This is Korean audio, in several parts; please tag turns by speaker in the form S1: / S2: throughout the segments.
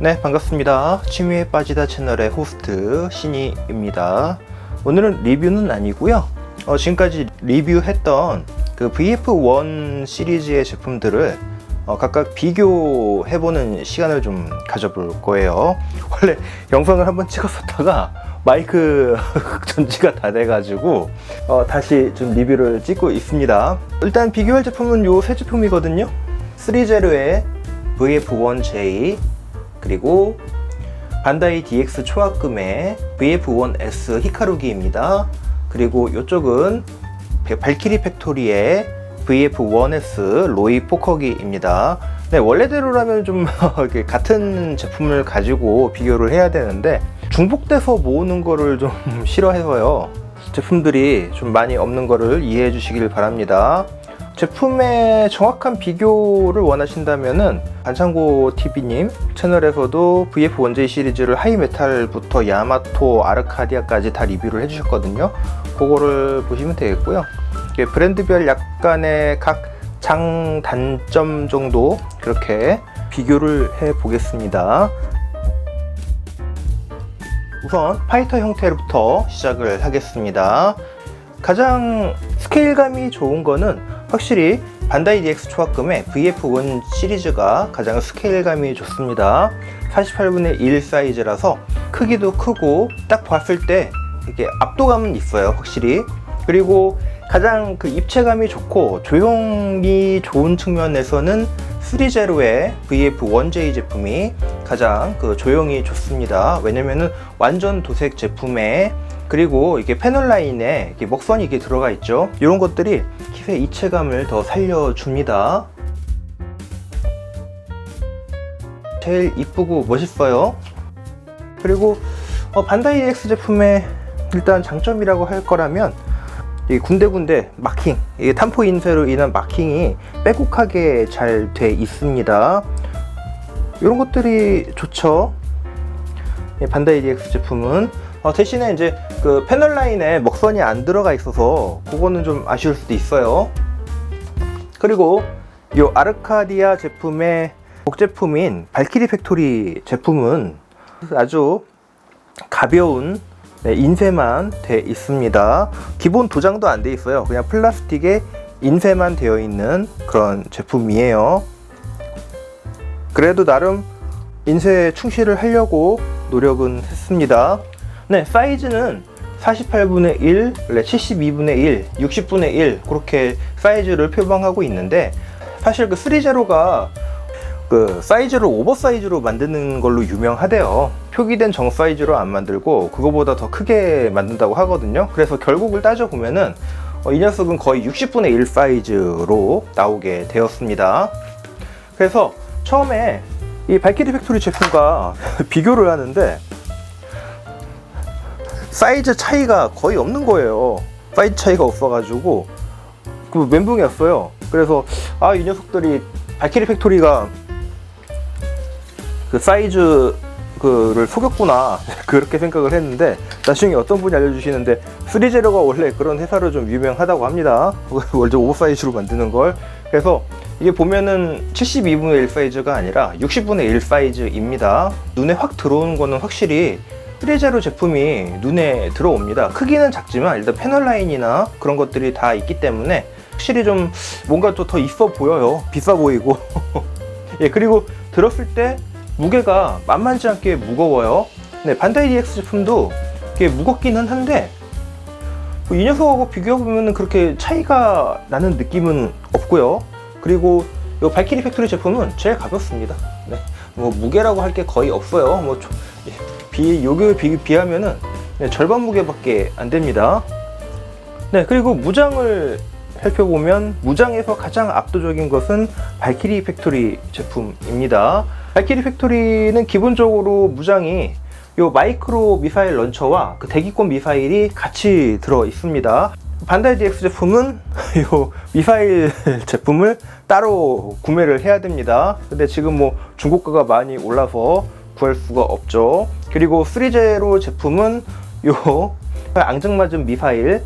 S1: 네, 반갑습니다. 취미에 빠지다 채널의 호스트 신이입니다. 오늘은 리뷰는 아니고요. 지금까지 리뷰했던 그 VF1 시리즈의 제품들을 각각 비교해보는 시간을 좀 가져볼 거예요. 원래 영상을 한번 찍었었다가 마이크 전지가 다 돼가지고 다시 좀 리뷰를 찍고 있습니다. 일단 비교할 제품은 요 세 제품이거든요. 3제로의 VF1J, 그리고 반다이 DX 초합금의 VF1S 히카루기입니다. 그리고 이쪽은 발키리 팩토리의 VF1S 로이 포커기입니다. 네, 원래대로라면 좀 같은 제품을 가지고 비교를 해야 되는데 중복돼서 모으는 거를 좀 싫어해서요. 제품들이 좀 많이 없는 거를 이해해 주시길 바랍니다. 제품의 정확한 비교를 원하신다면은 반창고 TV님 채널에서도 VF1J 시리즈를 하이메탈부터 야마토, 아르카디아까지 다 리뷰를 해주셨거든요. 그거를 보시면 되겠고요. 브랜드별 약간의 각 장단점 정도 그렇게 비교를 해 보겠습니다. 우선 파이터 형태부터 시작을 하겠습니다. 가장 스케일감이 좋은 거는 확실히 반다이 DX 초합금의 VF1 시리즈가 가장 스케일감이 좋습니다. 48분의 1 사이즈라서 크기도 크고 딱 봤을 때 이게 압도감은 있어요, 확실히. 그리고 가장 그 입체감이 좋고 조형이 좋은 측면에서는 3제로의 VF1J 제품이 가장 그 조형이 좋습니다. 왜냐면은 완전 도색 제품에 그리고 이게 패널 라인에 이렇게 먹선이 이게 들어가 있죠. 이런 것들이 kit의 입체감을 더 살려줍니다. 제일 이쁘고 멋있어요. 그리고 반다이 DX 제품의 일단 장점이라고 할 거라면 이 군데군데 마킹, 이게 탄포 인쇄로 인한 마킹이 빼곡하게 잘 돼 있습니다. 이런 것들이 좋죠. 반다이 DX 제품은 대신에 이제 그 패널 라인에 먹선이 안 들어가 있어서 그거는 좀 아쉬울 수도 있어요. 그리고 이 아르카디아 제품의 복제품인 발키리 팩토리 제품은 아주 가벼운 인쇄만 돼 있습니다. 기본 도장도 안 돼 있어요. 그냥 플라스틱에 인쇄만 되어 있는 그런 제품이에요. 그래도 나름 인쇄에 충실을 하려고 노력은 했습니다. 네, 사이즈는 48분의 1, 72분의 1, 60분의 1 그렇게 사이즈를 표방하고 있는데 사실 그 3제로가 그 사이즈를 오버사이즈로 만드는 걸로 유명하대요. 표기된 정 사이즈로 안 만들고 그거보다 더 크게 만든다고 하거든요. 그래서 결국을 따져보면은 이 녀석은 거의 60분의 1 사이즈로 나오게 되었습니다. 그래서 처음에 이 발키리 팩토리 제품과 비교를 하는데 사이즈 차이가 거의 없는 거예요. 사이즈 차이가 없어가지고 그 멘붕이었어요. 그래서 이 녀석들이 발키리 팩토리가 그 사이즈 그를 속였구나 그렇게 생각을 했는데 나중에 어떤 분이 알려주시는데 3제로가 원래 그런 회사로 좀 유명하다고 합니다. 원래 오버사이즈로 만드는 걸. 그래서 이게 보면은 72분의 1 사이즈가 아니라 60분의 1 사이즈입니다. 눈에 확 들어오는 거는 확실히 3제로 제품이 눈에 들어옵니다. 크기는 작지만 일단 패널 라인이나 그런 것들이 다 있기 때문에 확실히 좀 뭔가 또 더 있어 보여요. 비싸 보이고 예, 그리고 들었을 때 무게가 만만치 않게 무거워요. 네, 반다이 DX 제품도 이게 무겁기는 한데 이 녀석하고 비교해보면 그렇게 차이가 나는 느낌은 없고요. 그리고 이 발키리 팩토리 제품은 제일 가볍습니다. 네, 뭐 무게라고 할 게 거의 없어요. 뭐 요게 비하면은 절반 무게밖에 안 됩니다. 네, 그리고 무장을 살펴보면 무장에서 가장 압도적인 것은 발키리 팩토리 제품입니다. 발키리 팩토리는 기본적으로 무장이 요 마이크로 미사일 런처와 그 대기권 미사일이 같이 들어 있습니다. 반다이 DX 제품은 요 미사일 제품을 따로 구매를 해야 됩니다. 근데 지금 뭐 중고가가 많이 올라서 구할 수가 없죠. 그리고 3제로 제품은 요 앙증맞은 미사일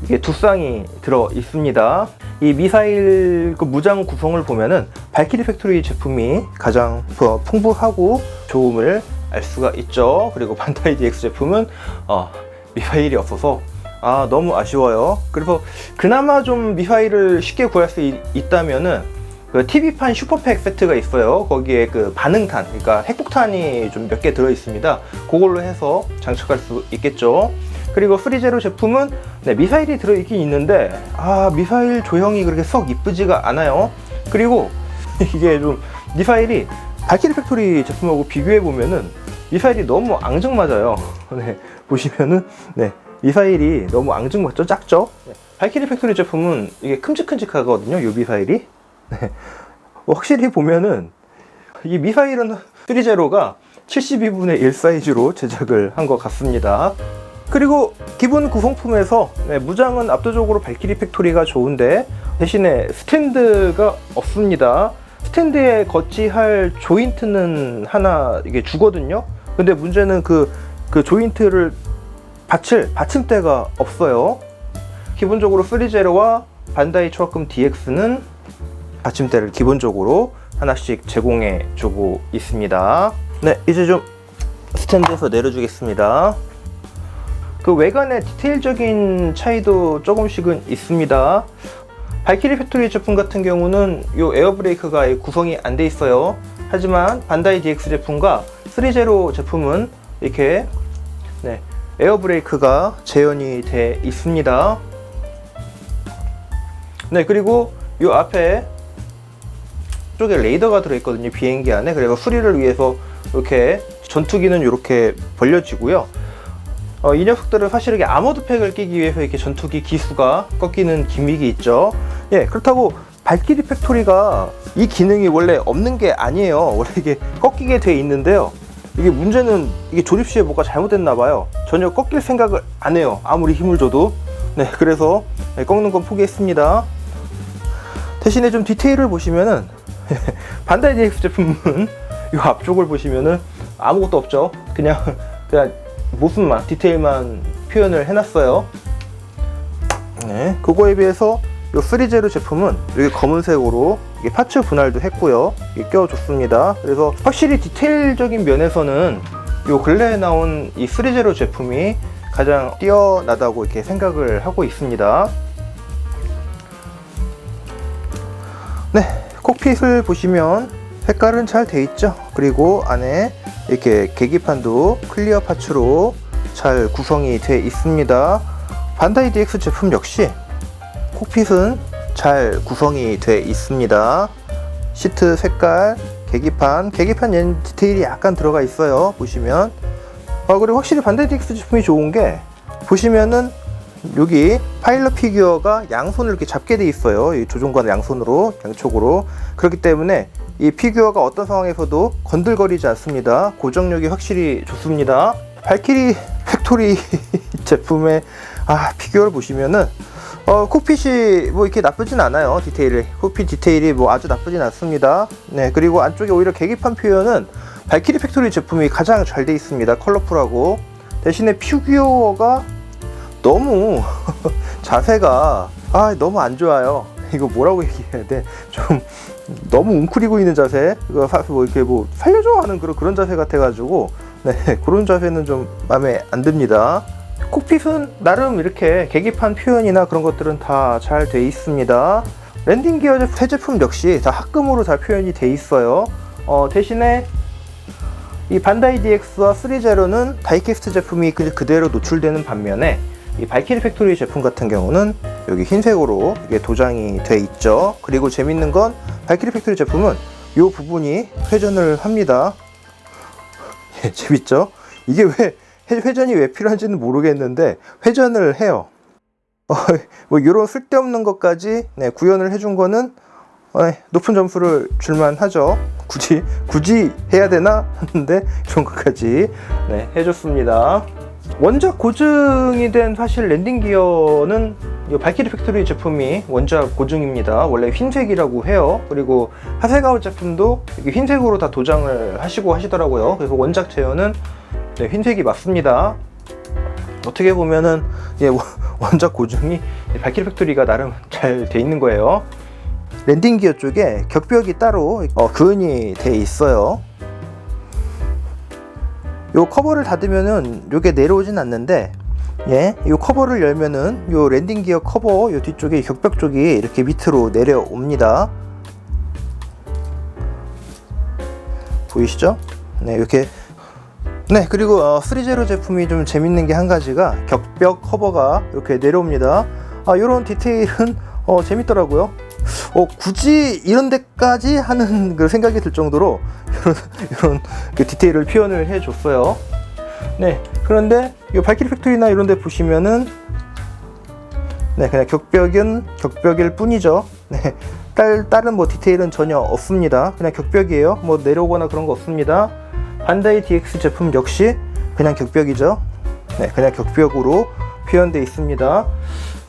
S1: 이게 두 쌍이 들어 있습니다. 이 미사일 그 무장 구성을 보면은 발키리 팩토리 제품이 가장 풍부하고 좋음을 알 수가 있죠. 그리고 반다이 DX 제품은 미파일이 없어서 너무 아쉬워요. 그래서 그나마 좀 미파일을 쉽게 구할 수 있다면은 그 TV판 슈퍼팩 세트가 있어요. 거기에 그 반응탄, 그러니까 핵폭탄이 좀 몇 개 들어 있습니다. 그걸로 해서 장착할 수 있겠죠. 그리고 3제로 제품은 미사일이 들어있긴 있는데 미사일 조형이 그렇게 썩 이쁘지가 않아요. 그리고 이게 좀 미사일이 발키리 팩토리 제품하고 비교해보면은 미사일이 너무 앙증맞아요. 보시면은 미사일이 너무 앙증맞죠? 작죠? 발키리 팩토리 제품은 이게 큼직큼직하거든요, 이 미사일이. 확실히 보면은 이 미사일은 3제로가 72분의 1 사이즈로 제작을 한 것 같습니다. 그리고 기본 구성품에서 무장은 압도적으로 발키리 팩토리가 좋은데 대신에 스탠드가 없습니다. 스탠드에 거치할 조인트는 하나 이게 주거든요. 근데 문제는 그 조인트를 받칠 받침대가 없어요. 기본적으로 3제로와 반다이 초합금 DX는 받침대를 기본적으로 하나씩 제공해 주고 있습니다. 이제 좀 스탠드에서 내려주겠습니다. 그 외관의 디테일적인 차이도 조금씩은 있습니다. 발키리 팩토리 제품 같은 경우는 이 에어브레이크가 구성이 안 돼 있어요. 하지만 반다이 DX 제품과 3제로 제품은 이렇게 에어브레이크가 재현이 돼 있습니다. 그리고 이 앞에 쪽에 레이더가 들어있거든요, 비행기 안에. 그래서 수리를 위해서 이렇게 전투기는 이렇게 벌려지고요. 이 녀석들은 사실 이게 아머드 팩을 끼기 위해서 이렇게 전투기 기수가 꺾이는 기믹이 있죠. 그렇다고 발키리 팩토리가 이 기능이 원래 없는 게 아니에요. 원래 이게 꺾이게 돼 있는데요. 이게 문제는 이게 조립 시에 뭐가 잘못됐나 봐요. 전혀 꺾일 생각을 안 해요, 아무리 힘을 줘도. 그래서 꺾는 건 포기했습니다. 대신에 좀 디테일을 보시면은 반다이 DX 제품은 이 앞쪽을 보시면은 아무것도 없죠. 그냥 모습만, 디테일만 표현을 해놨어요. 그거에 비해서 이 3제로 제품은 여기 검은색으로 이게 파츠 분할도 했고요. 이게 껴줬습니다. 그래서 확실히 디테일적인 면에서는 이 근래에 나온 이 3제로 제품이 가장 뛰어나다고 이렇게 생각을 하고 있습니다. 콕핏을 보시면 색깔은 잘 돼 있죠. 그리고 안에 이렇게 계기판도 클리어 파츠로 잘 구성이 돼 있습니다. 반다이 DX 제품 역시 콕핏은 잘 구성이 돼 있습니다. 시트 색깔, 계기판 디테일이 약간 들어가 있어요, 보시면. 그리고 확실히 반다이 DX 제품이 좋은 게 보시면은 여기 파일럿 피규어가 양손을 이렇게 잡게 돼 있어요. 이 조종관 양손으로, 양쪽으로. 그렇기 때문에 이 피규어가 어떤 상황에서도 건들거리지 않습니다. 고정력이 확실히 좋습니다. 발키리 팩토리 제품의 피규어를 보시면은 콕핏이 뭐 이렇게 나쁘진 않아요. 콕핏 디테일이 뭐 아주 나쁘진 않습니다. 그리고 안쪽에 오히려 계기판 표현은 발키리 팩토리 제품이 가장 잘 돼 있습니다. 컬러풀하고. 대신에 피규어가 너무 자세가 너무 안 좋아요. 이거 뭐라고 얘기해야 돼? 좀 너무 웅크리고 있는 자세, 뭐 이렇게 뭐 살려줘 하는 그런 자세 같아가지고 그런 자세는 좀 마음에 안 듭니다. 콕핏은 나름 이렇게 계기판 표현이나 그런 것들은 다 잘 돼 있습니다. 랜딩 기어 새 제품 역시 다 합금으로 잘 표현이 돼 있어요. 대신에 이 반다이 DX와 3제로는 다이캐스트 제품이 그대로 노출되는 반면에 이 발키리 팩토리 제품 같은 경우는 여기 흰색으로 이게 도장이 돼 있죠. 그리고 재밌는 건 발키리 팩토리 제품은 이 부분이 회전을 합니다. 재밌죠? 이게 회전이 왜 필요한지는 모르겠는데 회전을 해요. 뭐 이런 쓸데없는 것까지 구현을 해준 거는 높은 점수를 줄만 하죠. 굳이 해야 되나 하는데 이런 것까지 해줬습니다. 원작 고증이 된 사실 랜딩 기어는 이 발키리 팩토리 제품이 원작 고증입니다. 원래 흰색이라고 해요. 그리고 하세가와 제품도 흰색으로 다 도장을 하시더라고요. 그래서 원작 제어는 흰색이 맞습니다. 어떻게 보면은 원작 고증이 발키리 팩토리가 나름 잘 돼 있는 거예요. 랜딩 기어 쪽에 격벽이 따로 그은이 돼 있어요. 요 커버를 닫으면은 요게 내려오진 않는데, 예, 요 커버를 열면은 요 랜딩 기어 커버 요 뒤쪽에 격벽 쪽이 이렇게 밑으로 내려옵니다. 보이시죠? 네, 이렇게. 네, 그리고 3제로 제품이 좀 재밌는 게 한 가지가 격벽 커버가 이렇게 내려옵니다. 요런 디테일은 재밌더라고요. 굳이 이런 데까지 하는 그 생각이 들 정도로 이런 그 디테일을 표현을 해 줬어요. 네, 그런데 이 발키리 팩토리나 이런 데 보시면은, 네, 그냥 격벽은 격벽일 뿐이죠. 네, 다른 뭐 디테일은 전혀 없습니다. 그냥 격벽이에요. 뭐 내려오거나 그런 거 없습니다. 반다이 DX 제품 역시 그냥 격벽이죠. 네, 그냥 격벽으로 표현되어 있습니다.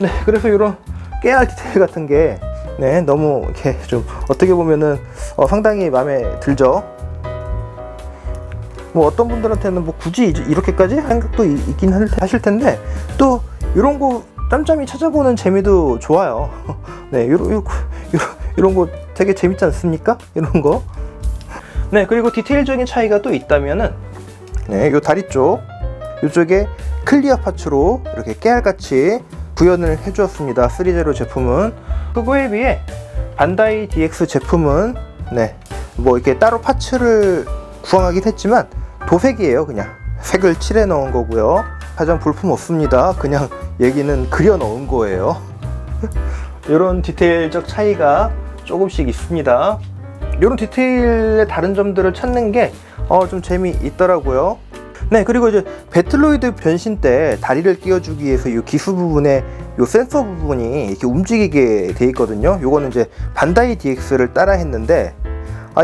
S1: 네, 그래서 이런 깨알 디테일 같은 게, 네, 너무 이렇게 좀 어떻게 보면은 상당히 마음에 들죠. 뭐 어떤 분들한테는 뭐 굳이 이렇게까지 생각도 있긴 하실 텐데, 또 이런 거 짬짬이 찾아보는 재미도 좋아요. 네, 이런 거 되게 재밌지 않습니까? 이런 거. 네, 그리고 디테일적인 차이가 또 있다면은, 네, 요 다리 쪽, 요쪽에 클리어 파츠로 이렇게 깨알같이 구현을 해 주었습니다. 3제로 제품은. 그거에 비해 반다이 DX 제품은, 네, 뭐 이렇게 따로 파츠를 구성하긴 했지만 도색이에요. 그냥 색을 칠해 넣은 거고요. 가장 볼품 없습니다. 그냥 얘기는 그려 넣은 거예요. 이런 디테일적 차이가 조금씩 있습니다. 이런 디테일의 다른 점들을 찾는 게 좀 재미있더라고요. 네, 그리고 이제 배틀로이드 변신 때 다리를 끼워주기 위해서 이 기수 부분에 이 센서 부분이 이렇게 움직이게 돼 있거든요. 요거는 이제 반다이 DX를 따라 했는데,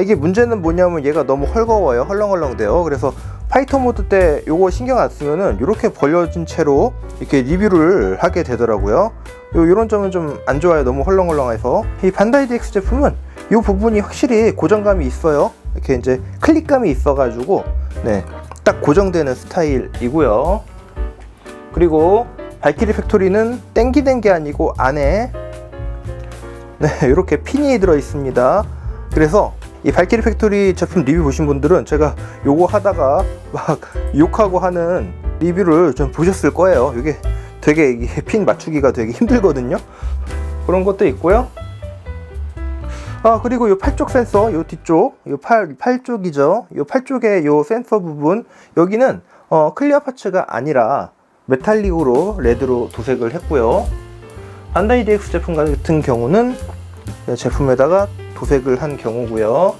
S1: 이게 문제는 뭐냐면 얘가 너무 헐거워요. 헐렁헐렁 돼요. 그래서 파이터 모드 때 요거 신경 안 쓰면은 이렇게 벌려진 채로 이렇게 리뷰를 하게 되더라고요. 요런 점은 좀 안 좋아요. 너무 헐렁헐렁해서. 이 반다이 DX 제품은 이 부분이 확실히 고정감이 있어요. 이렇게 이제 클릭감이 있어가지고, 네, 딱 고정되는 스타일이고요. 그리고 발키리 팩토리는 땡기된 게 아니고 안에, 네, 이렇게 핀이 들어 있습니다. 그래서 이 발키리 팩토리 제품 리뷰 보신 분들은 제가 요거 하다가 막 욕하고 하는 리뷰를 좀 보셨을 거예요. 이게 되게 핀 맞추기가 되게 힘들거든요. 그런 것도 있고요. 그리고 요 팔 쪽 센서, 요 뒤쪽, 요 팔 쪽이죠. 요 팔 쪽에 요 센서 부분, 여기는 클리어 파츠가 아니라 메탈릭으로 레드로 도색을 했고요. 반다이 DX 제품 같은 경우는 제품에다가 도색을 한 경우고요.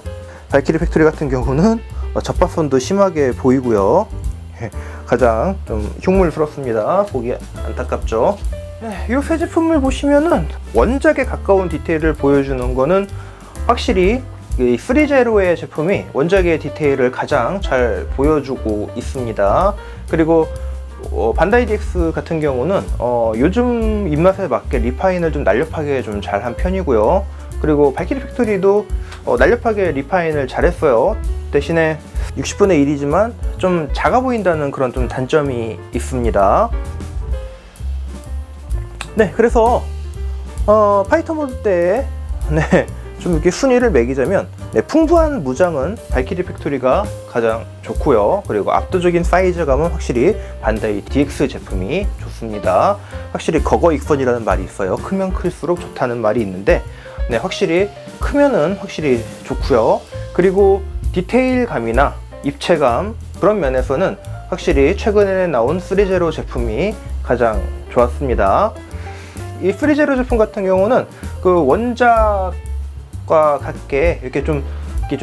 S1: 발키리 팩토리 같은 경우는 접합선도 심하게 보이고요. 가장 좀 흉물스럽습니다. 보기 안타깝죠. 네, 이 새 제품을 보시면은 원작에 가까운 디테일을 보여주는 거는 확실히 이 3제로의 제품이 원작의 디테일을 가장 잘 보여주고 있습니다. 그리고 반다이 DX 같은 경우는 요즘 입맛에 맞게 리파인을 좀 날렵하게 좀 잘한 편이고요. 그리고 발키리 팩토리도 날렵하게 리파인을 잘했어요. 대신에 60분의 1이지만 좀 작아 보인다는 그런 좀 단점이 있습니다. 네, 그래서 파이터 모드 때, 네, 좀 이렇게 순위를 매기자면, 네, 풍부한 무장은 발키리 팩토리가 가장 좋고요. 그리고 압도적인 사이즈감은 확실히 반다이 DX 제품이 좋습니다. 확실히 거거익선이라는 말이 있어요. 크면 클수록 좋다는 말이 있는데, 네, 확실히 크면은 확실히 좋고요. 그리고 디테일감이나 입체감, 그런 면에서는 확실히 최근에 나온 3제로 제품이 가장 좋았습니다. 이 3제로 제품 같은 경우는 그 원작과 같게 이렇게 좀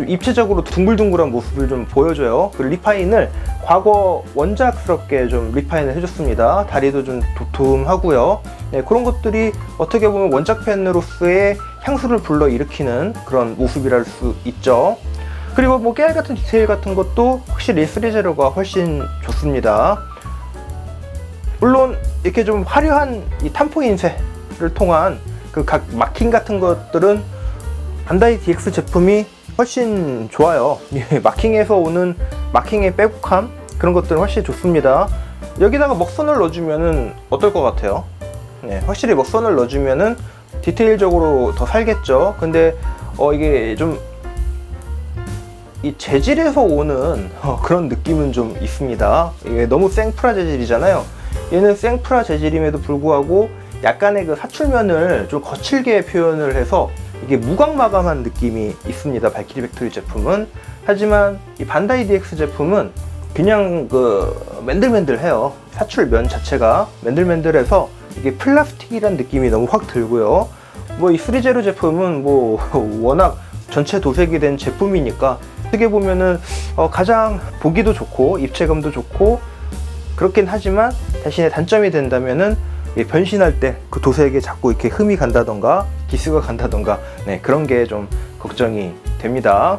S1: 입체적으로 둥글둥글한 모습을 좀 보여줘요. 그 리파인을 과거 원작스럽게 좀 리파인을 해줬습니다. 다리도 좀 도톰하고요. 네, 그런 것들이 어떻게 보면 원작팬으로서의 향수를 불러일으키는 그런 모습이랄 수 있죠. 그리고 뭐 깨알 같은 디테일 같은 것도 확실히 3제로가 훨씬 좋습니다. 물론 이렇게 좀 화려한 이 탐포 인쇄를 통한 그 각 마킹 같은 것들은 반다이 DX 제품이 훨씬 좋아요. 마킹에서 오는 마킹의 빼곡함, 그런 것들은 훨씬 좋습니다. 여기다가 먹선을 넣어주면은 어떨 것 같아요? 네, 확실히 먹선을 넣어주면은 디테일적으로 더 살겠죠. 근데 이게 좀 이 재질에서 오는 그런 느낌은 좀 있습니다. 이게 너무 생프라 재질이잖아요. 얘는 생프라 재질임에도 불구하고 약간의 그 사출면을 좀 거칠게 표현을 해서 이게 무광마감한 느낌이 있습니다. 발키리 팩토리 제품은. 하지만 이 반다이 DX 제품은 그냥 그 맨들맨들해요. 사출면 자체가 맨들맨들해서 이게 플라스틱이란 느낌이 너무 확 들고요. 뭐 이 3제로 제품은 뭐 워낙 전체 도색이 된 제품이니까 어떻게 보면은 가장 보기도 좋고 입체감도 좋고 그렇긴 하지만 대신에 단점이 된다면은 변신할 때 그 도색에 자꾸 이렇게 흠이 간다던가 기스가 간다던가 네, 그런 게 좀 걱정이 됩니다.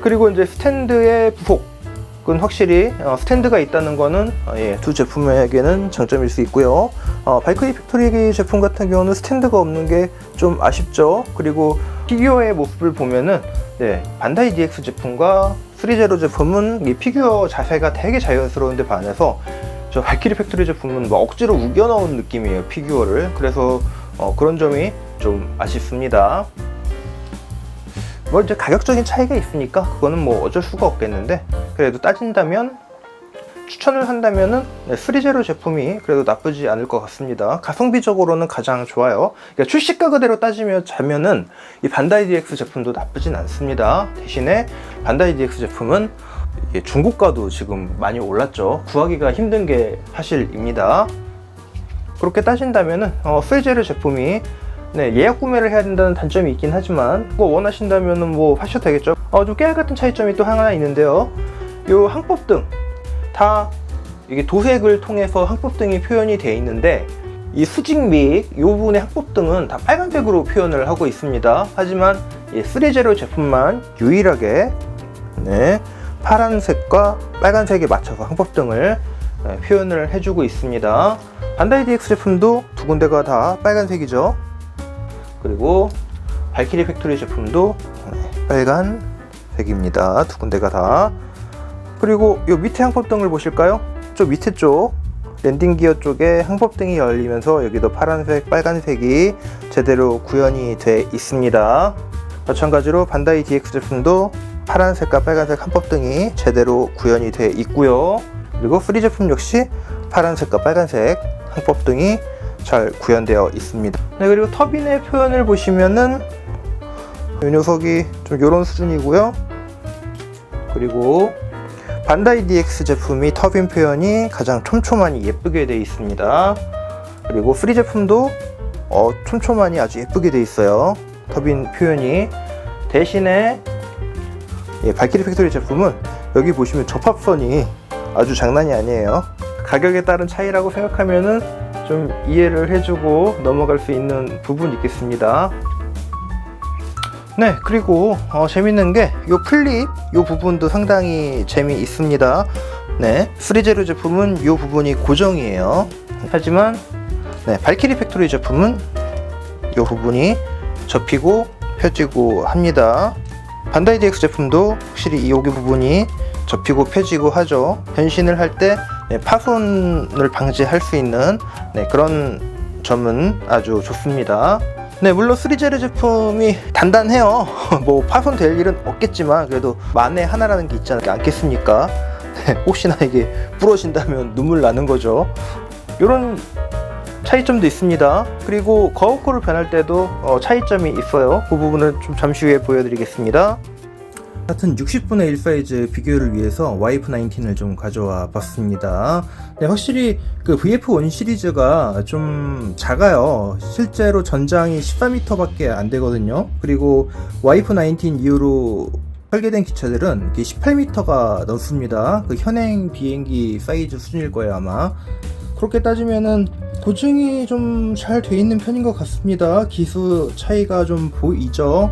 S1: 그리고 이제 스탠드의 부속은 확실히 스탠드가 있다는 거는 두 제품에게는 장점일 수 있고요. 발키리 팩토리 제품 같은 경우는 스탠드가 없는 게 좀 아쉽죠. 그리고 피규어의 모습을 보면은 네, 반다이 DX 제품과 3제로 제품은 이 피규어 자세가 되게 자연스러운데 반해서 저 발키리 팩토리 제품은 막 억지로 우겨 넣은 느낌이에요, 피규어를. 그래서 그런 점이 좀 아쉽습니다. 뭐 이제 가격적인 차이가 있으니까 그거는 뭐 어쩔 수가 없겠는데, 그래도 따진다면 추천을 한다면은 3제로 제품이 그래도 나쁘지 않을 것 같습니다. 가성비적으로는 가장 좋아요. 그러니까 출시가 그대로 따지면은 이 반다이 DX 제품도 나쁘진 않습니다. 대신에 반다이 DX 제품은 이게 중고가도 지금 많이 올랐죠. 구하기가 힘든 게 사실입니다. 그렇게 따진다면은 3제로 제품이 네, 예약 구매를 해야 된다는 단점이 있긴 하지만 그거 원하신다면은 뭐 하셔도 되겠죠. 좀 깨알 같은 차이점이 또 하나 있는데요. 요 항법등 다 이게 도색을 통해서 항법등이 표현이 되어 있는데 이 수직 및 이 부분의 항법등은 다 빨간색으로 표현을 하고 있습니다. 하지만 이 3제로 제품만 유일하게 네, 파란색과 빨간색에 맞춰서 항법등을 표현을 해주고 있습니다. 반다이 DX 제품도 두 군데가 다 빨간색이죠. 그리고 발키리 팩토리 제품도 빨간색입니다. 두 군데가 다. 그리고 이 밑에 항법등을 보실까요? 저 밑에 쪽 랜딩 기어 쪽에 항법등이 열리면서 여기도 파란색, 빨간색이 제대로 구현이 돼 있습니다. 마찬가지로 반다이 DX 제품도 파란색과 빨간색 항법등이 제대로 구현이 돼 있고요. 그리고 3 제품 역시 파란색과 빨간색 항법등이 잘 구현되어 있습니다. 네, 그리고 터빈의 표현을 보시면은 이 녀석이 좀 이런 수준이고요. 그리고 반다이 DX 제품이 터빈 표현이 가장 촘촘하니 예쁘게 되어 있습니다. 그리고 3 제품도 촘촘하니 아주 예쁘게 되어 있어요. 터빈 표현이. 대신에 발키리 팩토리 제품은 여기 보시면 접합선이 아주 장난이 아니에요. 가격에 따른 차이라고 생각하면은 좀 이해를 해주고 넘어갈 수 있는 부분이 있겠습니다. 네, 그리고 재밌는 게 요 클립 요 부분도 상당히 재미있습니다. 네, 3제로 제품은 요 부분이 고정이에요. 하지만 네, 발키리 팩토리 제품은 요 부분이 접히고 펴지고 합니다. 반다이 DX 제품도 확실히 여기 부분이 접히고 펴지고 하죠. 변신을 할 때 파손을 방지할 수 있는 그런 점은 아주 좋습니다. 네, 물론 3제로 제품이 단단해요. 뭐 파손될 일은 없겠지만 그래도 만에 하나라는 게 있지 않겠습니까? 네, 혹시나 이게 부러진다면 눈물 나는 거죠. 이런 차이점도 있습니다. 그리고 거울코를 변할 때도 차이점이 있어요. 그 부분은 좀 잠시 후에 보여드리겠습니다. 같은 60분의 1 사이즈 비교를 위해서 YF-19을 좀 가져와 봤습니다. 네, 확실히 그 VF1 시리즈가 좀 작아요. 실제로 전장이 14m 밖에 안 되거든요. 그리고 YF-19 이후로 설계된 기체들은 18m가 넘습니다. 그 현행 비행기 사이즈 수준일 거예요, 아마. 그렇게 따지면은 고증이 좀 잘 돼 있는 편인 것 같습니다. 기수 차이가 좀 보이죠.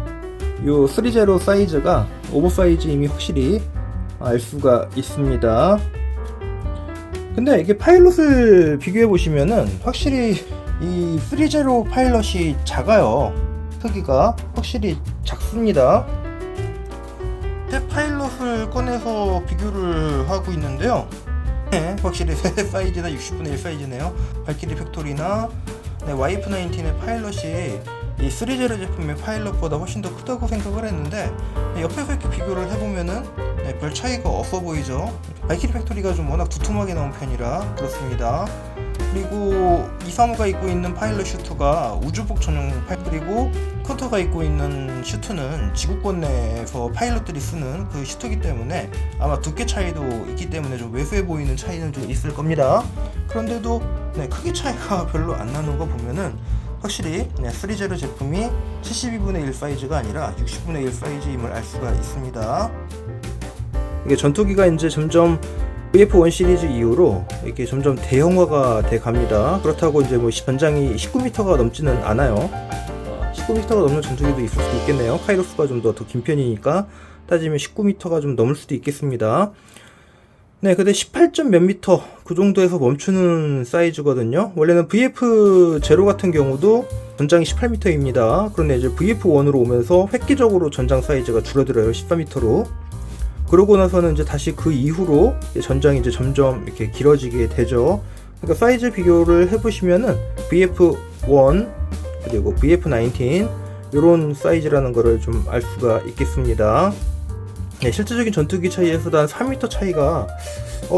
S1: 요 3제로 사이즈가 오버사이즈임이 확실히 알 수가 있습니다. 근데 이게 파일럿을 비교해 보시면은 확실히 이 3제로 파일럿이 작아요. 크기가 확실히 작습니다. 파일럿을 꺼내서 비교를 하고 있는데요. 네, 확실히 사이즈나 60분의 1 사이즈네요. 발키리 팩토리나 YF-19의 파일럿이 이 3제로 제품의 파일럿보다 훨씬 더 크다고 생각을 했는데 옆에서 이렇게 비교를 해보면은 별 차이가 없어 보이죠. 발키리 팩토리가 좀 워낙 두툼하게 나온 편이라 그렇습니다. 그리고 235가 입고 있는 파일럿 슈트가 우주복 전용 그리고 컨터가 입고 있는 슈트는 지구권 내에서 파일럿들이 쓰는 그 슈트이기 때문에 아마 두께 차이도 있기 때문에 좀 왜소해 보이는 차이는 좀 있을 겁니다. 그런데도 크게 차이가 별로 안 나는 거 보면은 확실히 3제로 제품이 72분의 1 사이즈가 아니라 60분의 1 사이즈임을 알 수가 있습니다. 이게 전투기가 이제 점점 VF1 시리즈 이후로 이렇게 점점 대형화가 돼 갑니다. 그렇다고 이제 뭐 전장이 19m가 넘지는 않아요. 19m가 넘는 전투기도 있을 수도 있겠네요. 카이로스가 좀 더 긴 편이니까 따지면 19m가 좀 넘을 수도 있겠습니다. 네, 근데 18점 몇 미터 그 정도에서 멈추는 사이즈거든요. 원래는 VF0 같은 경우도 전장이 18m입니다. 그런데 이제 VF1으로 오면서 획기적으로 전장 사이즈가 줄어들어요. 14m로. 그러고 나서는 이제 다시 그 이후로 전장이 이제 점점 이렇게 길어지게 되죠. 그러니까 사이즈 비교를 해보시면은 VF1 그리고 VF19 이런 사이즈라는 거를 좀 알 수가 있겠습니다. 네, 실제적인 전투기 차이에서도 한 4m 차이가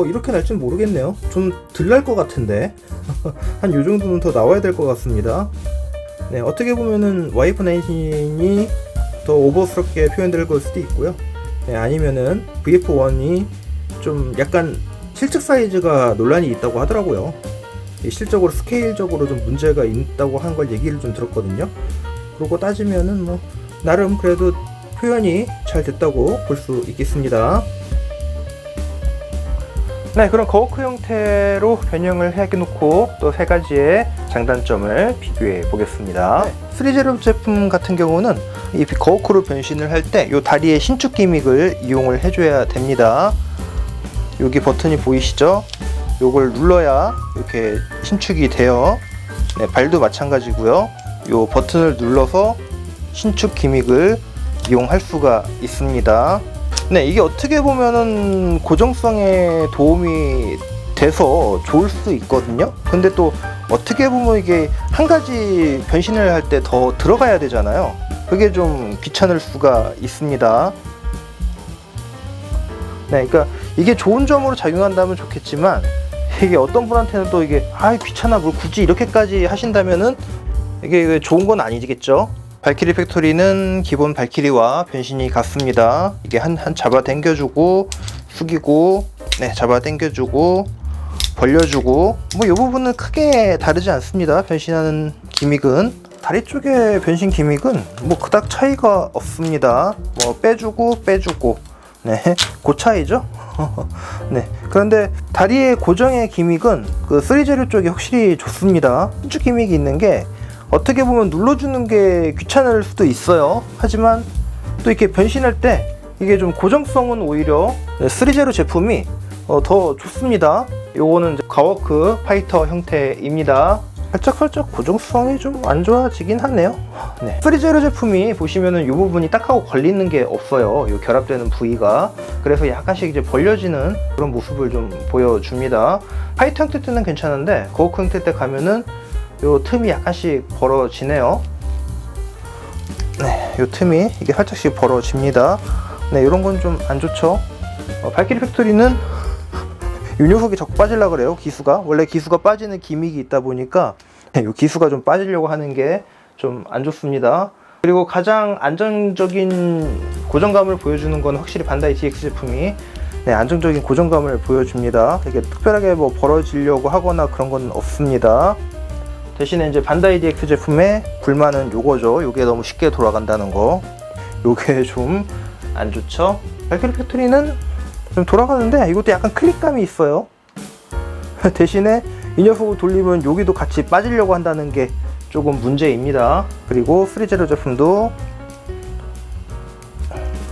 S1: 이렇게 날지는 모르겠네요. 좀 덜 날 것 같은데 한 요 정도는 더 나와야 될 것 같습니다. 네, 어떻게 보면은 YF19이 더 오버스럽게 표현될 걸 수도 있고요. 네, 아니면은 VF1이 좀 약간 실측 사이즈가 논란이 있다고 하더라고요. 실적으로 스케일적으로 좀 문제가 있다고 한 걸 얘기를 좀 들었거든요. 그러고 따지면은 뭐 나름 그래도 표현이 잘 됐다고 볼 수 있겠습니다. 네, 그럼 거워크 형태로 변형을 해놓고 또 세 가지의 장단점을 비교해 보겠습니다. 3제로 제품 같은 경우는 이 거워크로 변신을 할 때 이 다리의 신축 기믹을 이용을 해줘야 됩니다. 여기 버튼이 보이시죠? 요걸 눌러야 이렇게 신축이 돼요. 네, 발도 마찬가지고요. 요 버튼을 눌러서 신축 기믹을 이용할 수가 있습니다. 네, 이게 어떻게 보면은 고정성에 도움이 돼서 좋을 수 있거든요. 근데 또 어떻게 보면 이게 한 가지 변신을 할 때 더 들어가야 되잖아요. 그게 좀 귀찮을 수가 있습니다. 네, 그러니까 이게 좋은 점으로 작용한다면 좋겠지만 이게 어떤 분한테는 또 이게 귀찮아 뭘 굳이 이렇게까지 하신다면은 이게 좋은 건 아니겠죠. 발키리 팩토리는 기본 발키리와 변신이 같습니다. 이게 한 잡아 당겨주고 숙이고 잡아 당겨주고 벌려주고 뭐 이 부분은 크게 다르지 않습니다. 변신하는 기믹은 다리 쪽의 변신 기믹은 뭐 그닥 차이가 없습니다. 뭐 빼주고 그 차이죠. 네, 그런데 다리의 고정의 기믹은 그 3제로 쪽이 확실히 좋습니다. 신축 기믹이 있는 게 어떻게 보면 눌러주는 게 귀찮을 수도 있어요. 하지만 또 이렇게 변신할 때 이게 좀 고정성은 오히려 3제로 제품이 더 좋습니다. 요거는 가워크 파이터 형태입니다. 살짝 고정성이 좀 안 좋아지긴 하네요. 네. 3제로 제품이 보시면은 이 부분이 딱 하고 걸리는 게 없어요. 요 결합되는 부위가. 그래서 약간씩 이제 벌려지는 그런 모습을 좀 보여줍니다. 파이터 형태 때는 괜찮은데 가워크 형태 때 가면은 요 틈이 약간씩 벌어지네요. 네, 요 틈이 이게 살짝씩 벌어집니다. 네, 이런 건 좀 안 좋죠. 발키리 팩토리는 이 녀석이 자꾸 빠지려고 그래요. 기수가 원래 기수가 빠지는 기믹이 있다 보니까 이 기수가 좀 빠지려고 하는 게 좀 안 좋습니다. 그리고 가장 안정적인 고정감을 보여주는 건 확실히 반다이 DX 제품이 안정적인 고정감을 보여줍니다. 이게 특별하게 뭐 벌어지려고 하거나 그런 건 없습니다. 대신에 이제 반다이 DX 제품의 불만은 요거죠. 요게 너무 쉽게 돌아간다는 거. 요게 좀 안 좋죠. 발키리 팩토리는 좀 돌아가는데 이것도 약간 클릭감이 있어요. 대신에 이 녀석을 돌리면 여기도 같이 빠지려고 한다는 게 조금 문제입니다. 그리고 3제로 제품도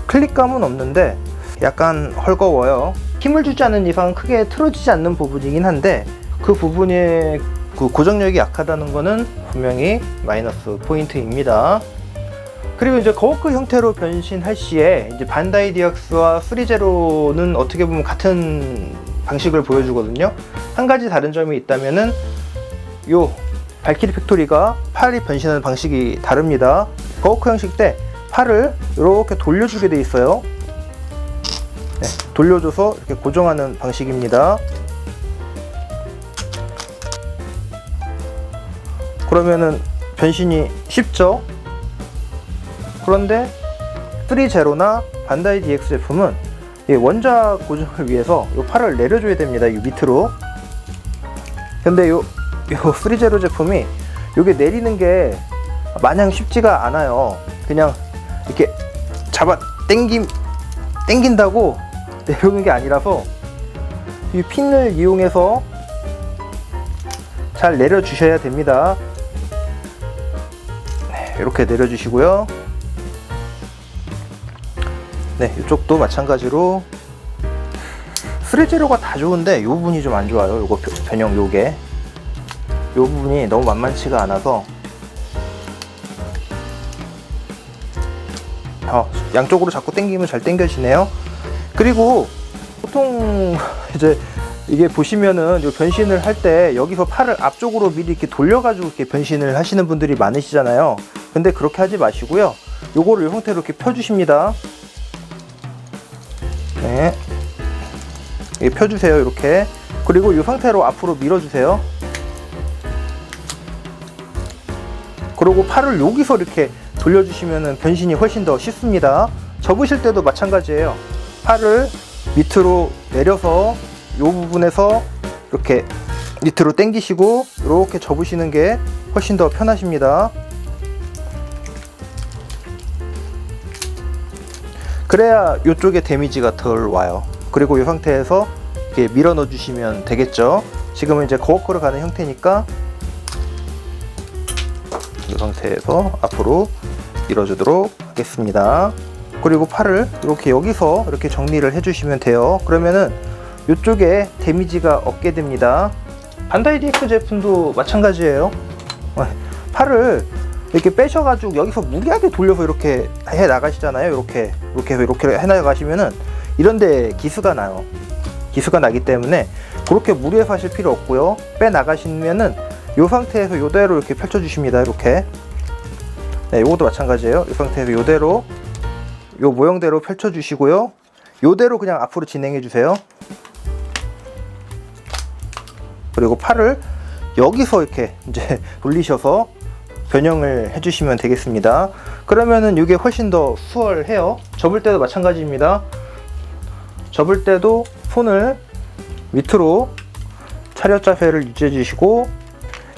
S1: 클릭감은 없는데 약간 헐거워요. 힘을 주지 않는 이상 크게 틀어지지 않는 부분이긴 한데 그 부분의 그 고정력이 약하다는 거는 분명히 마이너스 포인트입니다. 그리고 이제 거워크 형태로 변신할 시에 이제 반다이 DX와 3제로는 어떻게 보면 같은 방식을 보여주거든요. 한 가지 다른 점이 있다면은 요 발키리 팩토리가 팔이 변신하는 방식이 다릅니다. 거워크 형식 때 팔을 이렇게 돌려주게 돼 있어요. 네, 돌려줘서 이렇게 고정하는 방식입니다. 그러면은 변신이 쉽죠? 그런데 3제로나 반다이 DX 제품은 이 원작 고정을 위해서 이 팔을 내려줘야 됩니다. 이 밑으로. 근데 요 3제로 제품이 요게 내리는 게 마냥 쉽지가 않아요. 그냥 이렇게 잡아 당긴다고 내려오는 게 아니라서 이 핀을 이용해서 잘 내려주셔야 됩니다. 네, 이렇게 내려주시고요. 네, 이쪽도 마찬가지로 3제로가 다 좋은데 이 부분이 좀 안 좋아요. 요거 변형 요게 이 부분이 너무 만만치가 않아서 양쪽으로 자꾸 당기면 잘 당겨지네요. 그리고 보통 이제 이게 보시면은 요 변신을 할 때 여기서 팔을 앞쪽으로 미리 이렇게 돌려가지고 이렇게 변신을 하시는 분들이 많으시잖아요. 근데 그렇게 하지 마시고요. 요거를 이 형태로 이렇게 펴주십니다. 네, 이렇게 펴주세요. 이렇게. 그리고 이 상태로 앞으로 밀어주세요. 그리고 팔을 여기서 이렇게 돌려주시면 변신이 훨씬 더 쉽습니다. 접으실 때도 마찬가지예요. 팔을 밑으로 내려서 이 부분에서 이렇게 밑으로 당기시고 이렇게 접으시는 게 훨씬 더 편하십니다. 그래야 이쪽에 데미지가 덜 와요. 그리고 이 상태에서 이렇게 밀어 넣어 주시면 되겠죠. 지금은 이제 거워크로 가는 형태니까 이 상태에서 앞으로 밀어주도록 하겠습니다. 그리고 팔을 이렇게 여기서 이렇게 정리를 해주시면 돼요. 그러면은 이쪽에 데미지가 없게 됩니다. 반다이 DX 제품도 마찬가지예요. 팔을 이렇게 빼셔가지고 여기서 무리하게 돌려서 이렇게 해 나가시잖아요. 이렇게 해 나가시면은 이런데 기스가 나요. 기스가 나기 때문에 그렇게 무리해서 하실 필요 없고요. 빼 나가시면은 이 상태에서 이대로 이렇게 펼쳐주십니다. 이렇게. 네, 이것도 마찬가지예요. 이 상태에서 이대로 이 모형대로 펼쳐주시고요. 이대로 그냥 앞으로 진행해 주세요. 그리고 팔을 여기서 이렇게 이제 돌리셔서 변형을 해주시면 되겠습니다. 그러면은 이게 훨씬 더 수월해요. 접을 때도 마찬가지입니다. 접을 때도 손을 밑으로 차렷 자세를 유지해 주시고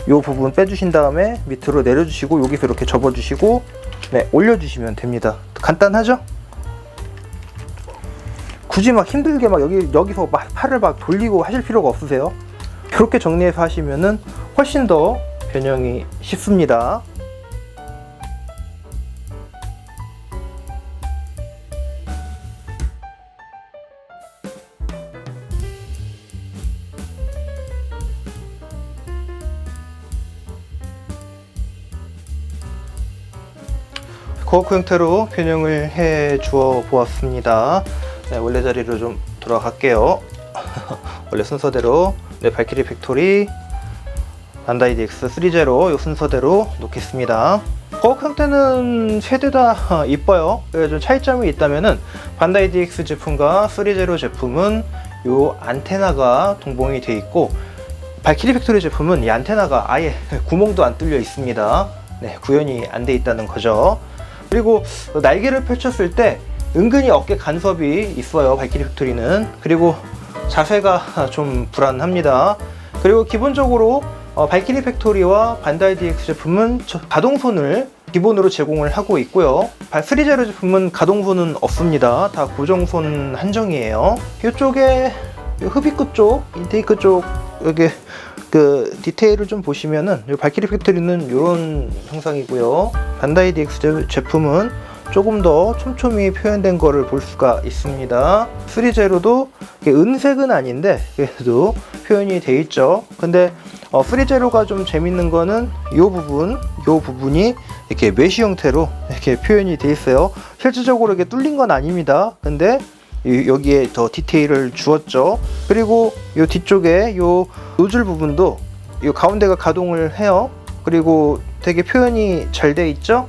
S1: 이 부분 빼주신 다음에 밑으로 내려주시고 여기서 이렇게 접어주시고 네, 올려주시면 됩니다. 간단하죠? 굳이 막 힘들게 막 여기서 막 팔을 막 돌리고 하실 필요가 없으세요. 이렇게 정리해서 하시면은 훨씬 더 변형이 쉽습니다. 거워크 형태로 변형을 해 주어 보았습니다. 네, 원래 자리로 좀 돌아갈게요. 원래 순서대로 네, 발키리 팩토리 반다이 DX 3제로 이 순서대로 놓겠습니다. 거워크 형태는 세 대 다 이뻐요. 좀 차이점이 있다면은 반다이 DX 제품과 3제로 제품은 이 안테나가 동봉이 되어 있고 발키리 팩토리 제품은 이 안테나가 아예 구멍도 안 뚫려 있습니다. 네, 구현이 안 돼 있다는 거죠. 그리고 날개를 펼쳤을 때 은근히 어깨 간섭이 있어요. 발키리 팩토리는. 그리고 자세가 좀 불안합니다. 그리고 기본적으로 발키리 팩토리와 반다이 DX 제품은 가동손을 기본으로 제공을 하고 있고요. 3제로 제품은 가동손은 없습니다. 다 고정손 한정이에요. 이쪽에 흡입구 쪽, 인테이크 쪽 여기 그 디테일을 좀 보시면은 발키리 팩토리는 이런 형상이고요. 반다이 DX 제품은 조금 더 촘촘히 표현된 거를 볼 수가 있습니다. 3제로도 은색은 아닌데 그래도 표현이 돼 있죠. 근데 3제로가 좀 재밌는 거는 이 부분이 이렇게 메쉬 형태로 이렇게 표현이 돼 있어요. 실질적으로 이렇게 뚫린 건 아닙니다. 근데 여기에 더 디테일을 주었죠. 그리고 이 뒤쪽에 이 노즐 부분도 이 가운데가 가동을 해요. 그리고 되게 표현이 잘 돼 있죠.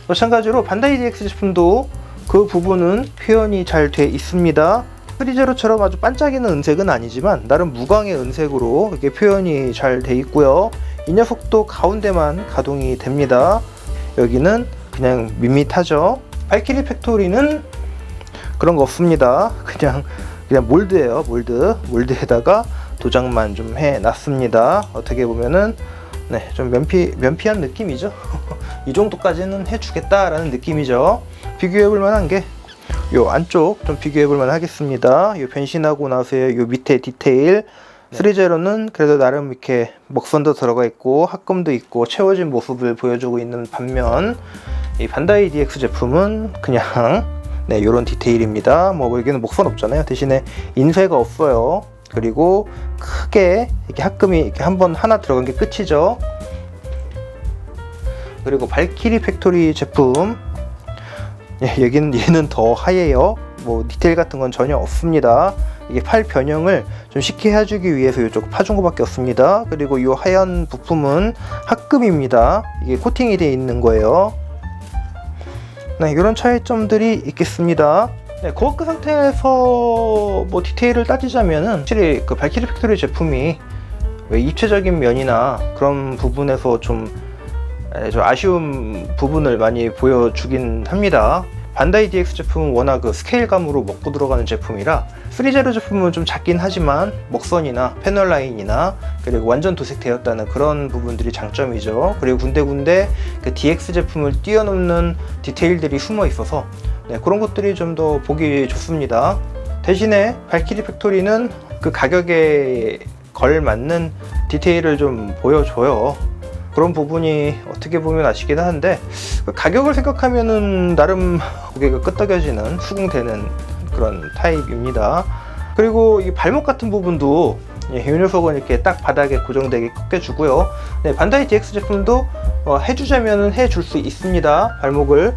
S1: 마찬가지로 반다이 DX 제품도 그 부분은 표현이 잘 돼 있습니다. 프리제로처럼 아주 반짝이는 은색은 아니지만 나름 무광의 은색으로 이렇게 표현이 잘 돼 있고요. 이 녀석도 가운데만 가동이 됩니다. 여기는 그냥 밋밋하죠. 발키리 팩토리는 그런 거 없습니다. 그냥 몰드예요. 몰드에다가 도장만 좀 해놨습니다. 어떻게 보면은 네, 좀 면피한 느낌이죠. 이 정도까지는 해주겠다라는 느낌이죠. 비교해볼 만한 게 요 안쪽 좀 비교해볼 만 하겠습니다. 요 변신하고 나서의 요 밑에 디테일 3제로는 그래도 나름 이렇게 먹선도 들어가 있고 합금도 있고 채워진 모습을 보여주고 있는 반면 이 반다이 DX 제품은 그냥 네, 요런 디테일입니다. 뭐 여기는 먹선 없잖아요. 대신에 인쇄가 없어요. 그리고 크게 이렇게 합금이 이렇게 하나 들어간 게 끝이죠. 그리고 발키리 팩토리 제품 얘는 더 하얘요. 뭐 디테일 같은 건 전혀 없습니다. 이게 팔 변형을 좀 쉽게 해주기 위해서 이쪽 파준 것밖에 없습니다. 그리고 이 하얀 부품은 합금입니다. 이게 코팅이 되어 있는 거예요. 네, 이런 차이점들이 있겠습니다. 네, 고어크 상태에서 뭐 디테일을 따지자면은 확실히 그 발키리 팩토리 제품이 왜 입체적인 면이나 그런 부분에서 좀 아쉬운 부분을 많이 보여주긴 합니다. 반다이 DX 제품은 워낙 그 스케일감으로 먹고 들어가는 제품이라 3제로 제품은 좀 작긴 하지만 먹선이나 패널 라인이나 그리고 완전 도색되었다는 그런 부분들이 장점이죠. 그리고 군데군데 그 DX 제품을 뛰어넘는 디테일들이 숨어 있어서 네, 그런 것들이 좀 더 보기 좋습니다. 대신에 발키리 팩토리는 그 가격에 걸맞는 디테일을 좀 보여줘요. 그런 부분이 어떻게 보면 아쉽긴 한데 가격을 생각하면은 나름 고개가 끄덕여지는 수긍되는 그런 타입입니다. 그리고 이 발목 같은 부분도 이 녀석은 이렇게 딱 바닥에 고정되게 꺾여주고요. 네, 반다이 DX 제품도 해주자면은 해줄 수 있습니다. 발목을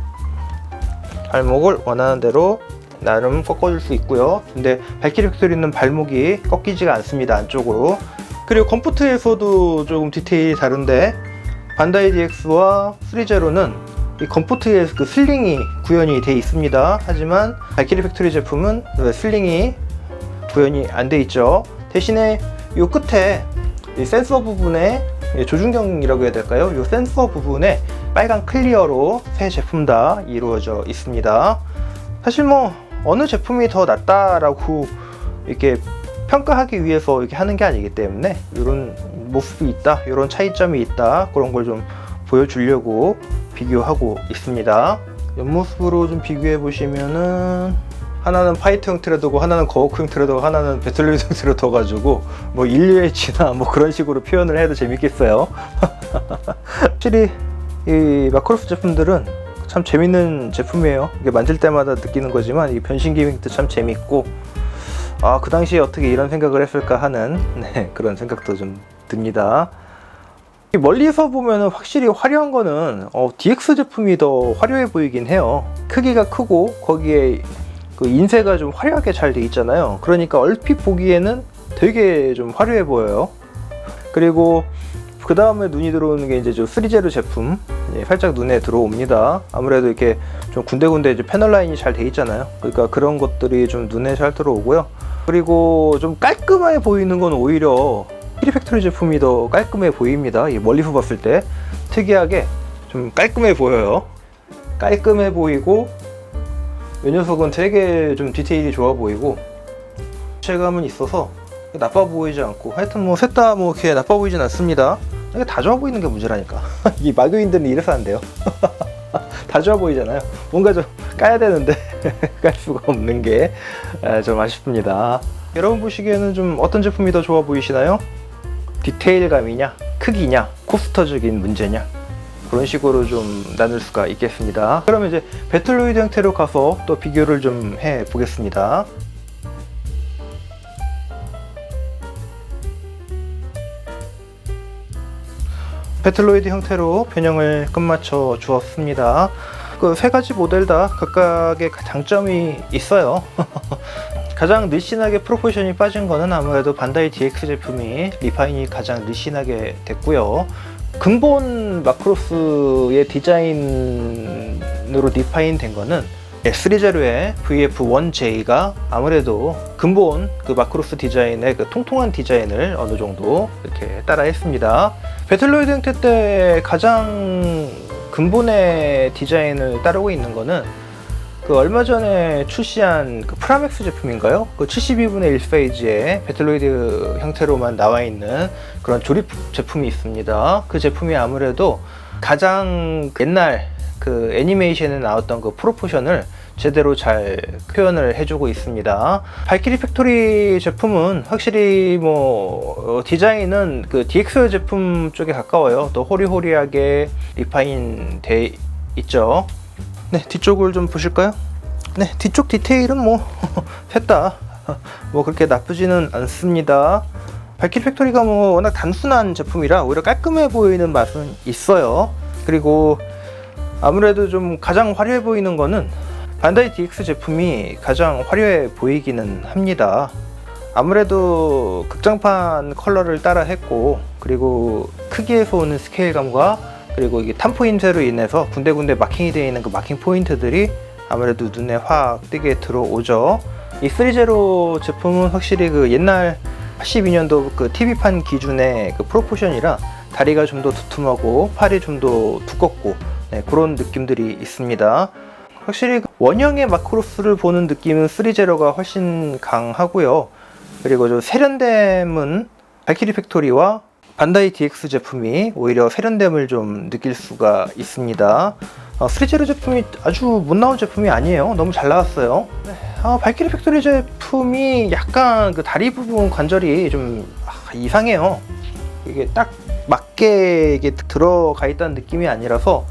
S1: 원하는 대로 나름 꺾어줄 수 있고요. 근데 발키리 팩토리는 발목이 꺾이지가 않습니다. 안쪽으로. 그리고 컴포트에서도 조금 디테일이 다른데 반다이 DX와 3제로는 이 컴포트에 그 슬링이 구현이 되어 있습니다. 하지만 발키리 팩토리 제품은 슬링이 구현이 안 되어 있죠. 대신에 이 끝에 이 센서 부분에 조준경이라고 해야 될까요? 이 센서 부분에 빨간 클리어로 새 제품 다 이루어져 있습니다. 사실 뭐 어느 제품이 더 낫다라고 이렇게 평가하기 위해서 이렇게 하는 게 아니기 때문에 이런 모습이 있다, 이런 차이점이 있다, 그런 걸 좀 보여주려고 비교하고 있습니다. 옆모습으로 좀 비교해 보시면은 하나는 파이터 형태로두고 하나는 거워크 형태로두고 하나는 배틀로이드 형태로 가지고 뭐 인류의치나 뭐 그런 식으로 표현을 해도 재밌겠어요. 확실히 이 마크로스 제품들은 참 재밌는 제품이에요. 이게 만질 때마다 느끼는 거지만 이 변신 기믹도 참 재밌고 그 당시에 어떻게 이런 생각을 했을까 하는 그런 생각도 좀 듭니다. 멀리서 보면 확실히 화려한 거는 DX 제품이 더 화려해 보이긴 해요. 크기가 크고 거기에 그 인쇄가 좀 화려하게 잘 돼 있잖아요. 그러니까 얼핏 보기에는 되게 좀 화려해 보여요. 그리고 그 다음에 눈이 들어오는 게 이제 3제로 제품 살짝 눈에 들어옵니다. 아무래도 이렇게 좀 군데군데 이제 패널 라인이 잘 돼 있잖아요. 그러니까 그런 것들이 좀 눈에 잘 들어오고요. 그리고 좀 깔끔해 보이는 건 오히려 발키리 팩토리 제품이 더 깔끔해 보입니다. 멀리서 봤을 때 특이하게 좀 깔끔해 보여요. 깔끔해 보이고 이 녀석은 되게 좀 디테일이 좋아 보이고 체감은 있어서 나빠 보이지 않고 하여튼 뭐 셋 다 뭐 이렇게 나빠 보이진 않습니다. 이게 다 좋아 보이는 게 문제라니까. 이 마교인들은 이래서 안 돼요. 다 좋아 보이잖아요. 뭔가 좀 까야 되는데 깔 수가 없는 게 좀 아쉽습니다. 여러분 보시기에는 좀 어떤 제품이 더 좋아 보이시나요? 디테일감이냐, 크기냐, 코스터적인 문제냐, 그런 식으로 좀 나눌 수가 있겠습니다. 그러면 이제 배틀로이드 형태로 가서 또 비교를 좀 해 보겠습니다. 배틀로이드 형태로 변형을 끝마쳐 주었습니다. 그 세 가지 모델 다 각각의 장점이 있어요. 가장 늘씬하게 프로포션이 빠진 거는 아무래도 반다이 DX 제품이 리파인이 가장 늘씬하게 됐고요. 근본 마크로스의 디자인으로 디파인 된 거는 3제로의 VF1J가 아무래도 근본 그 마크로스 디자인의 그 통통한 디자인을 어느 정도 이렇게 따라 했습니다. 배틀로이드 형태 때 가장 근본의 디자인을 따르고 있는 거는 그 얼마 전에 출시한 그 프라맥스 제품인가요? 그 72분의 1 페이지의 배틀로이드 형태로만 나와 있는 그런 조립 제품이 있습니다. 그 제품이 아무래도 가장 옛날 그 애니메이션에 나왔던 그 프로포션을 제대로 잘 표현을 해주고 있습니다. 발키리 팩토리 제품은 확실히 뭐 디자인은 그 DX 제품 쪽에 가까워요. 또 호리호리하게 리파인 돼 있죠. 네, 뒤쪽을 좀 보실까요? 네, 뒤쪽 디테일은 뭐 셋 다 뭐 그렇게 나쁘지는 않습니다. 발키리 팩토리가 뭐 워낙 단순한 제품이라 오히려 깔끔해 보이는 맛은 있어요. 그리고 아무래도 좀 가장 화려해 보이는 거는 반다이 DX 제품이 가장 화려해 보이기는 합니다. 아무래도 극장판 컬러를 따라 했고, 그리고 크기에서 오는 스케일감과 그리고 이게 탄포인트로 인해서 군데군데 마킹이 되어 있는 그 마킹 포인트들이 아무래도 눈에 확 띄게 들어오죠. 이 3제로 제품은 확실히 그 옛날 82년도 그 TV판 기준의 그 프로포션이라 다리가 좀 더 두툼하고 팔이 좀 더 두껍고, 네, 그런 느낌들이 있습니다. 확실히 원형의 마크로스를 보는 느낌은 3제로가 훨씬 강하고요. 그리고 저 세련됨은 발키리 팩토리와 반다이 DX 제품이 오히려 세련됨을 좀 느낄 수가 있습니다. 3제로 제품이 아주 못 나온 제품이 아니에요. 너무 잘 나왔어요. 발키리 팩토리 제품이 약간 그 다리 부분 관절이 좀 이상해요. 이게 딱 맞게 이게 들어가 있다는 느낌이 아니라서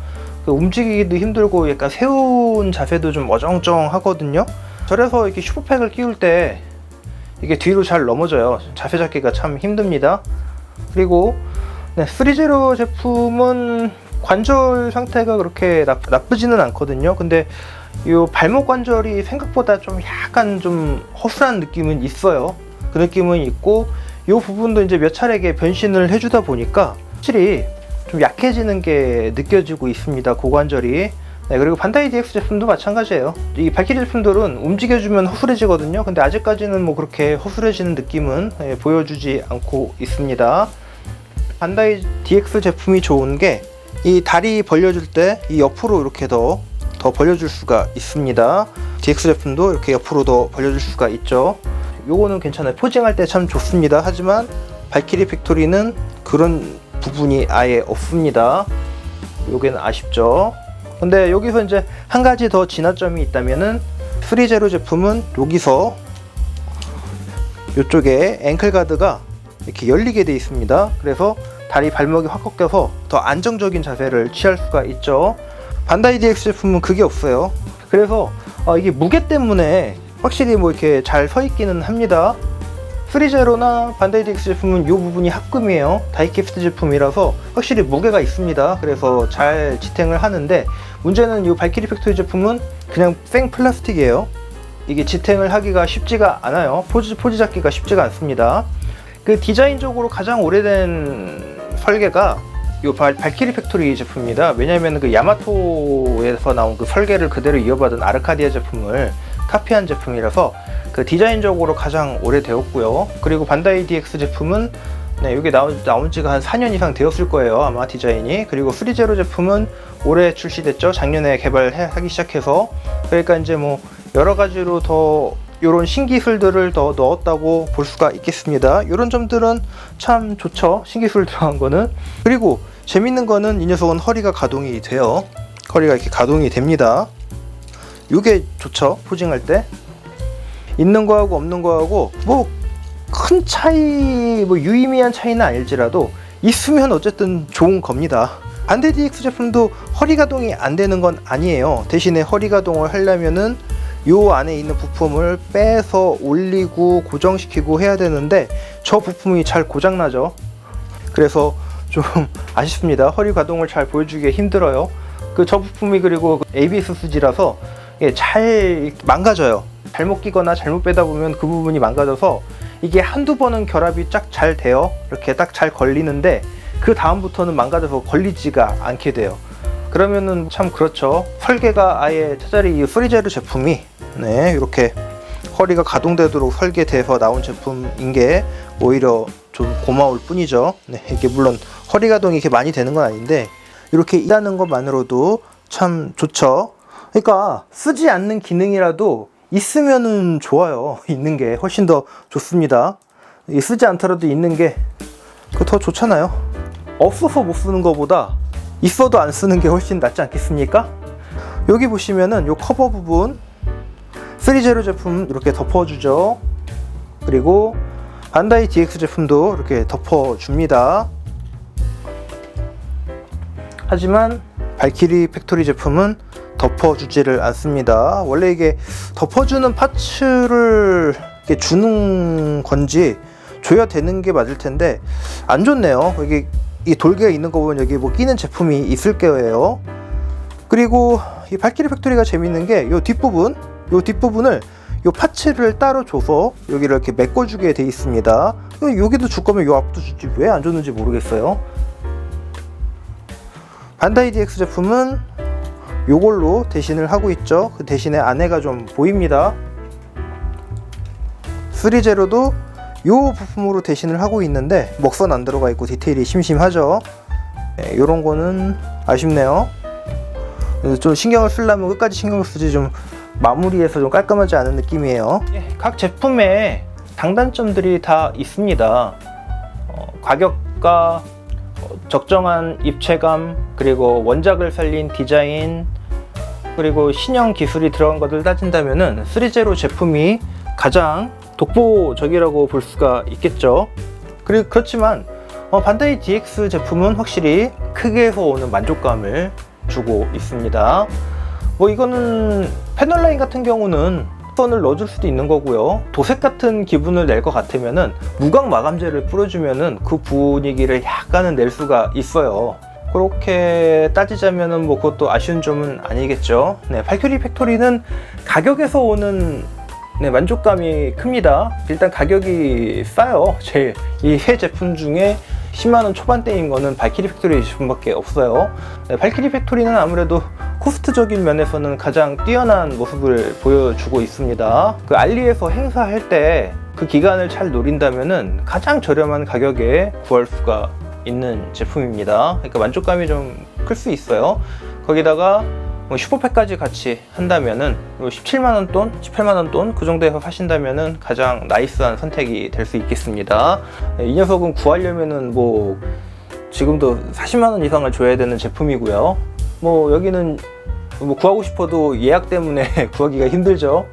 S1: 움직이기도 힘들고 약간 세운 자세도 좀 어정쩡하거든요. 그래서 이렇게 슈퍼팩을 끼울 때 이게 뒤로 잘 넘어져요. 자세 잡기가 참 힘듭니다. 그리고 3제로 제품은 관절 상태가 그렇게 나쁘지는 않거든요. 근데 이 발목 관절이 생각보다 좀 약간 좀 허술한 느낌은 있어요. 그 느낌은 있고, 이 부분도 이제 몇 차례 변신을 해주다 보니까 확실히 좀 약해지는 게 느껴지고 있습니다. 고관절이. 네, 그리고 반다이 DX 제품도 마찬가지예요. 이 발키리 제품들은 움직여주면 허술해지거든요. 근데 아직까지는 뭐 그렇게 허술해지는 느낌은 보여주지 않고 있습니다. 반다이 DX 제품이 좋은 게 이 다리 벌려줄 때 이 옆으로 이렇게 더 벌려줄 수가 있습니다. DX 제품도 이렇게 옆으로 더 벌려줄 수가 있죠. 요거는 괜찮아요. 포징할 때 참 좋습니다. 하지만 발키리 팩토리는 그런 부분이 아예 없습니다. 요게는 아쉽죠. 근데 여기서 이제 한 가지 더 진화점이 있다면은 3제로 제품은 여기서 이쪽에 앵클 가드가 이렇게 열리게 되어 있습니다. 그래서 다리 발목이 확 꺾여서 더 안정적인 자세를 취할 수가 있죠. 반다이 DX 제품은 그게 없어요. 그래서 이게 무게 때문에 확실히 뭐 이렇게 잘 서 있기는 합니다. 3제로나 반다이 DX 제품은 이 부분이 합금이에요. 다이캐스트 제품이라서 확실히 무게가 있습니다. 그래서 잘 지탱을 하는데, 문제는 이 발키리 팩토리 제품은 그냥 생 플라스틱이에요. 이게 지탱을 하기가 쉽지가 않아요. 포즈 잡기가 쉽지가 않습니다. 그 디자인적으로 가장 오래된 설계가 이 발키리 팩토리 제품입니다. 왜냐하면 그 야마토에서 나온 그 설계를 그대로 이어받은 아르카디아 제품을 카피한 제품이라서 그 디자인적으로 가장 오래되었고요. 그리고 반다이 DX 제품은 여기 나온 지가 한 4년 이상 되었을 거예요, 아마 디자인이. 그리고 3제로 제품은 올해 출시됐죠. 작년에 개발하기 시작해서. 그러니까 이제 뭐 여러 가지로 더 이런 신기술들을 더 넣었다고 볼 수가 있겠습니다. 이런 점들은 참 좋죠, 신기술 들어간 거는. 그리고 재밌는 거는 이 녀석은 허리가 가동이 돼요. 허리가 이렇게 가동이 됩니다. 이게 좋죠, 포징할 때. 있는 거하고 없는 거하고 뭐 큰 차이, 뭐 유의미한 차이는 아닐지라도 있으면 어쨌든 좋은 겁니다. 반다이 DX 제품도 허리 가동이 안 되는 건 아니에요. 대신에 허리 가동을 하려면은 요 안에 있는 부품을 빼서 올리고 고정시키고 해야 되는데, 저 부품이 잘 고장나죠. 그래서 좀 아쉽습니다. 허리 가동을 잘 보여주기 힘들어요. 저 부품이 그리고 ABS 수지라서 잘 망가져요. 잘못 끼거나 잘못 빼다 보면 그 부분이 망가져서 이게 한두 번은 결합이 쫙 잘 돼요. 이렇게 딱 잘 걸리는데, 그 다음부터는 망가져서 걸리지가 않게 돼요. 그러면은 참 그렇죠. 설계가 아예 차라리 이 프리제로 제품이 이렇게 허리가 가동되도록 설계돼서 나온 제품인 게 오히려 좀 고마울 뿐이죠. 이게 물론 허리 가동이 이렇게 많이 되는 건 아닌데 이렇게 일하는 것만으로도 참 좋죠. 그러니까 쓰지 않는 기능이라도 있으면은 좋아요. 있는 게 훨씬 더 좋습니다. 쓰지 않더라도 있는 게 더 좋잖아요. 없어서 못 쓰는 것보다 있어도 안 쓰는 게 훨씬 낫지 않겠습니까? 여기 보시면은 요 커버 부분 3제로 제품 이렇게 덮어주죠. 그리고 반다이 DX 제품도 이렇게 덮어줍니다. 하지만 발키리 팩토리 제품은 덮어주지를 않습니다. 원래 이게 덮어주는 파츠를 이렇게 주는 건지 줘야 되는 게 맞을 텐데 안 좋네요. 여기 이 돌개가 있는 거 보면 여기 뭐 끼는 제품이 있을 거예요. 그리고 이 발키리 팩토리가 재밌는 게 요 뒷부분을 요 파츠를 따로 줘서 여기를 이렇게 메꿔주게 돼 있습니다. 여기도 줄 거면 요 앞도 주지 왜 안 줬는지 모르겠어요. 반다이 DX 제품은 요걸로 대신을 하고 있죠. 그 대신에 안에가 좀 보입니다. 3제로도 요 부품으로 대신을 하고 있는데 먹선 안 들어가 있고 디테일이 심심하죠. 요런 거는 아쉽네요. 좀 신경을 쓰려면 끝까지 신경을 쓰지 좀 마무리해서 좀 깔끔하지 않은 느낌이에요. 각 제품에 장단점들이 다 있습니다. 가격과 적정한 입체감, 그리고 원작을 살린 디자인, 그리고 신형 기술이 들어간 것을 따진다면은 3제로 제품이 가장 독보적이라고 볼 수가 있겠죠. 그렇지만 반다이 DX 제품은 확실히 크게에서 오는 만족감을 주고 있습니다. 뭐 이거는 패널라인 같은 경우는 선을 넣어줄 수도 있는 거고요. 도색 같은 기분을 낼 것 같으면은 무광 마감제를 뿌려주면은 그 분위기를 약간은 낼 수가 있어요. 그렇게 따지자면은 뭐 그것도 아쉬운 점은 아니겠죠. 발키리 팩토리는 가격에서 오는 만족감이 큽니다. 일단 가격이 싸요. 제일 이 새 제품 중에 10만원 초반대인 거는 발키리 팩토리 제품밖에 없어요. 발키리 팩토리는 아무래도 코스트적인 면에서는 가장 뛰어난 모습을 보여주고 있습니다. 그 알리에서 행사할 때 그 기간을 잘 노린다면은 가장 저렴한 가격에 구할 수가 있는 제품입니다. 그러니까 만족감이 좀 클 수 있어요. 거기다가 뭐 슈퍼팩까지 같이 한다면은 17만원 돈, 18만원 돈 그 정도에서 사신다면은 가장 나이스한 선택이 될 수 있겠습니다. 이 녀석은 구하려면은 뭐 지금도 40만원 이상을 줘야 되는 제품이고요. 뭐 여기는 뭐 구하고 싶어도 예약 때문에 구하기가 힘들죠.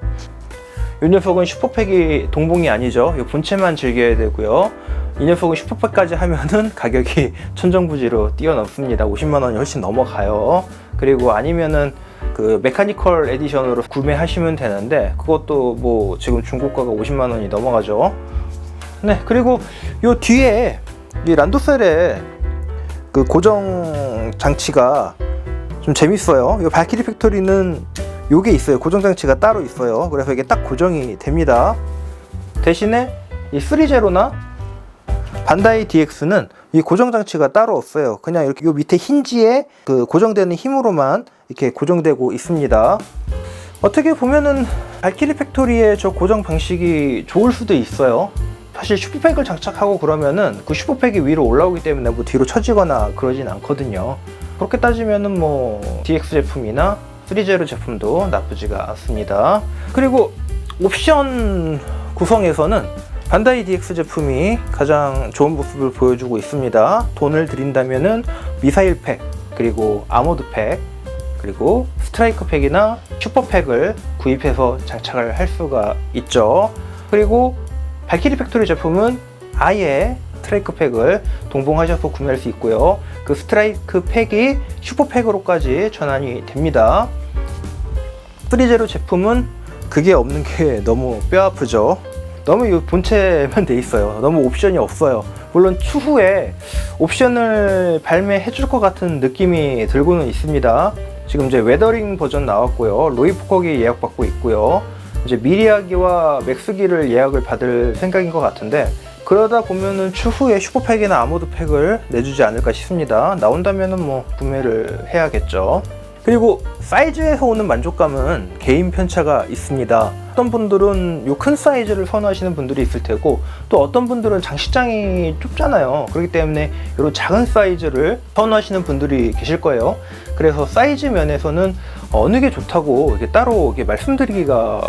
S1: 이 녀석은 슈퍼팩이 동봉이 아니죠. 이 본체만 즐겨야 되고요. 이 녀석은 슈퍼팩까지 하면은 가격이 천정부지로 뛰어넘습니다. 50만원이 훨씬 넘어가요. 그리고 아니면은 그 메카니컬 에디션으로 구매하시면 되는데 그것도 뭐 지금 중고가가 50만원이 넘어가죠. 그리고 요 뒤에 이 란도셀의 그 고정 장치가 좀 재밌어요. 이 발키리 팩토리는 요게 있어요. 고정 장치가 따로 있어요. 그래서 이게 딱 고정이 됩니다. 대신에 이 3제로나 반다이 DX는 이 고정 장치가 따로 없어요. 그냥 이렇게 요 밑에 힌지에 그 고정되는 힘으로만 이렇게 고정되고 있습니다. 어떻게 보면은 발키리 팩토리의 저 고정 방식이 좋을 수도 있어요. 사실 슈퍼팩을 장착하고 그러면은 그 슈퍼팩이 위로 올라오기 때문에 뭐 뒤로 처지거나 그러진 않거든요. 그렇게 따지면은 뭐 DX 제품이나 3제로 제품도 나쁘지가 않습니다. 그리고 옵션 구성에서는 반다이 DX 제품이 가장 좋은 모습을 보여주고 있습니다. 돈을 들인다면은 미사일 팩, 그리고 아머드 팩, 그리고 스트라이커 팩이나 슈퍼팩을 구입해서 장착을 할 수가 있죠. 그리고 발키리 팩토리 제품은 아예 스트라이크 팩을 동봉하셔서 구매할 수 있고요. 그 스트라이크 팩이 슈퍼팩으로까지 전환이 됩니다. 3제로 제품은 그게 없는 게 너무 뼈아프죠. 너무 이 본체만 돼 있어요. 너무 옵션이 없어요. 물론 추후에 옵션을 발매해 줄 것 같은 느낌이 들고는 있습니다. 지금 이제 웨더링 버전 나왔고요. 로이 포커기 예약받고 있고요. 이제 미리하기와 맥스기를 예약을 받을 생각인 것 같은데 그러다 보면은 추후에 슈퍼팩이나 아모드팩을 내주지 않을까 싶습니다. 나온다면은 뭐 구매를 해야겠죠. 그리고 사이즈에서 오는 만족감은 개인 편차가 있습니다. 어떤 분들은 요 큰 사이즈를 선호하시는 분들이 있을 테고, 또 어떤 분들은 장식장이 좁잖아요. 그렇기 때문에 이런 작은 사이즈를 선호하시는 분들이 계실 거예요. 그래서 사이즈 면에서는 어느 게 좋다고 이렇게 따로 이렇게 말씀드리기가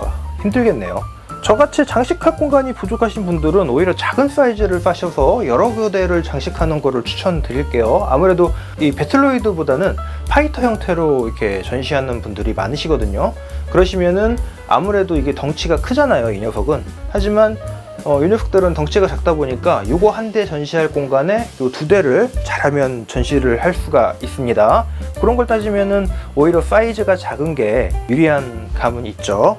S1: 힘들겠네요. 저같이 장식할 공간이 부족하신 분들은 오히려 작은 사이즈를 사셔서 여러 교대를 장식하는 것을 추천드릴게요. 아무래도 이 배틀로이드보다는 파이터 형태로 이렇게 전시하는 분들이 많으시거든요. 그러시면은 아무래도 이게 덩치가 크잖아요, 이 녀석은. 하지만 이 녀석들은 덩치가 작다 보니까 요거 한 대 전시할 공간에 요 두 대를 잘하면 전시를 할 수가 있습니다. 그런 걸 따지면은 오히려 사이즈가 작은 게 유리한 감은 있죠.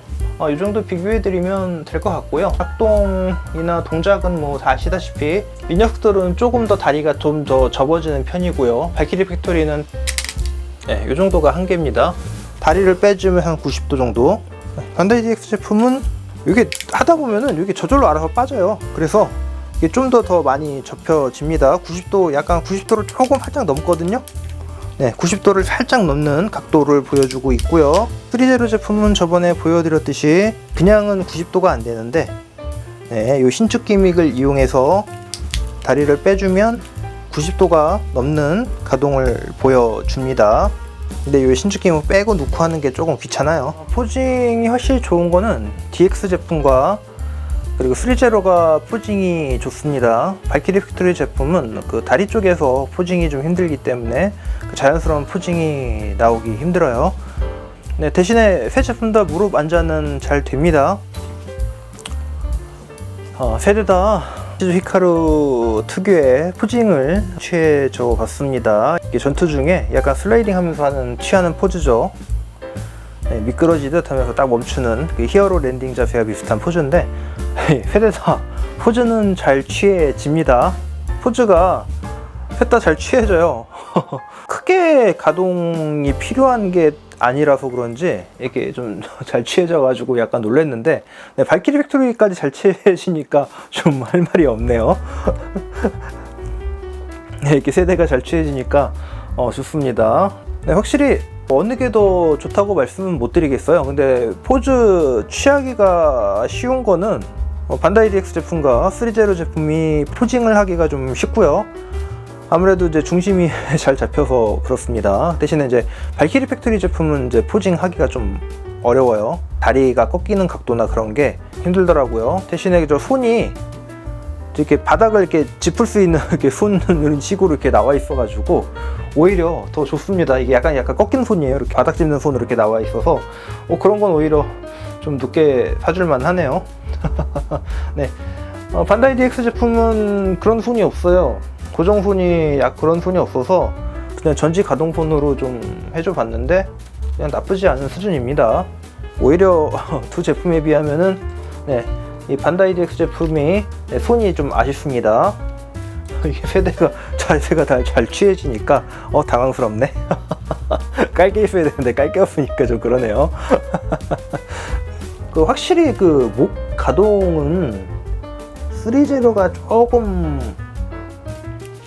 S1: 이 정도 비교해드리면 될 것 같고요. 작동이나 동작은 뭐 다 아시다시피 이 녀석들은 조금 더 다리가 좀 더 접어지는 편이고요. 발키리 팩토리는 네, 이 정도가 한계입니다. 다리를 빼주면 한 90도 정도. 반다이 DX 제품은 이게 하다 보면은 이게 저절로 알아서 빠져요. 그래서 이게 좀 더 많이 접혀집니다. 90도, 약간 90도를 조금 살짝 넘거든요. 네, 90도를 살짝 넘는 각도를 보여주고 있고요. 3제로 제품은 저번에 보여드렸듯이 그냥은 90도가 안 되는데, 네, 이 신축 기믹을 이용해서 다리를 빼주면 90도가 넘는 가동을 보여줍니다. 근데 이 신축 기믹 빼고 놓고 하는 게 조금 귀찮아요. 포징이 훨씬 좋은 거는 DX 제품과 그리고 3제로가 포징이 좋습니다. 발키리 팩토리 제품은 그 다리 쪽에서 포징이 좀 힘들기 때문에 그 자연스러운 포징이 나오기 힘들어요. 네, 대신에 세 제품 다 무릎 안자는 잘 됩니다. 세 대 다 시즈 히카루 특유의 포징을 취해줘 봤습니다. 이게 전투 중에 약간 슬라이딩 하면서 취하는 포즈죠. 네, 미끄러지듯 하면서 딱 멈추는 그 히어로 랜딩 자세와 비슷한 포즈인데, 세 대 다 포즈는 잘 취해집니다. 포즈가 셋 다 잘 취해져요. 크게 가동이 필요한 게 아니라서 그런지 이렇게 좀 잘 취해져 가지고 약간 놀랐는데, 네, 발키리 팩토리까지 잘 취해지니까 좀 할 말이 없네요. 네, 이렇게 세대가 잘 취해지니까 좋습니다. 네, 확실히 어느 게 더 좋다고 말씀은 못 드리겠어요. 근데 포즈 취하기가 쉬운 거는 반다이 DX 제품과 3제로 제품이 포징을 하기가 좀 쉽고요. 아무래도 이제 중심이 잘 잡혀서 그렇습니다. 대신에 이제 발키리 팩토리 제품은 이제 포징 하기가 좀 어려워요. 다리가 꺾이는 각도나 그런 게 힘들더라고요. 대신에 저 손이 이렇게 바닥을 이렇게 짚을 수 있는 이렇게 손 이런 식으로 이렇게 나와 있어가지고 오히려 더 좋습니다. 이게 약간 꺾인 손이에요. 이렇게 바닥 짚는 손으로 이렇게 나와 있어서 그런 건 오히려 좀 높게 사줄만 하네요. 네, 반다이 DX 제품은 그런 손이 없어요. 고정 손이 그런 손이 없어서 그냥 전지 가동 손으로 좀 해줘 봤는데 그냥 나쁘지 않은 수준입니다. 오히려 두 제품에 비하면은 네, 이 반다이 DX 제품이 손이 좀 아쉽습니다. 이게 세대가 자세가 다 잘 취해지니까 당황스럽네. 깔게 있어야 되는데 깔게 없으니까 좀 그러네요. 확실히 그 목 가동은 3제로가 조금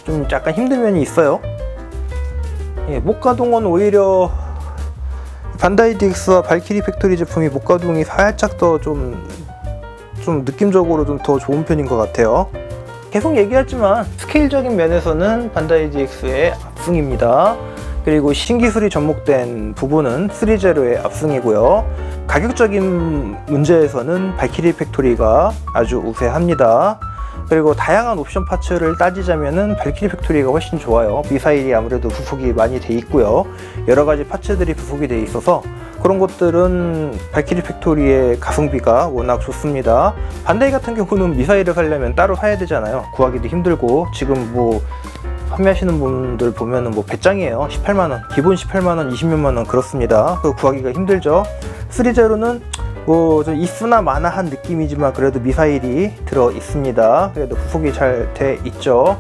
S1: 좀 약간 힘든 면이 있어요. 예, 목 가동은 오히려 반다이 DX와 발키리 팩토리 제품이 목 가동이 살짝 더 좀 느낌적으로 좀 더 좋은 편인 것 같아요. 계속 얘기하지만 스케일적인 면에서는 반다이 DX의 압승입니다. 그리고 신기술이 접목된 부분은 3제로의 압승이고요. 가격적인 문제에서는 발키리 팩토리가 아주 우세합니다. 그리고 다양한 옵션 파츠를 따지자면은 발키리 팩토리가 훨씬 좋아요. 미사일이 아무래도 부속이 많이 돼 있고요. 여러 가지 파츠들이 부속이 돼 있어서 그런 것들은 발키리 팩토리의 가성비가 워낙 좋습니다. 반다이 같은 경우는 미사일을 사려면 따로 사야 되잖아요. 구하기도 힘들고 지금 뭐 판매하시는 분들 보면은 뭐 배짱이에요. 18만원, 기본 18만원, 20몇만원 그렇습니다. 그거 구하기가 힘들죠. 3제로는 뭐 좀 있으나 마나한 느낌이지만 그래도 미사일이 들어 있습니다. 그래도 부속이 잘 돼 있죠.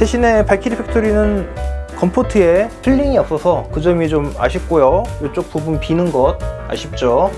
S1: 대신에 발키리 팩토리는 컴포트에 필링이 없어서 그 점이 좀 아쉽고요. 이쪽 부분 비는 것 아쉽죠.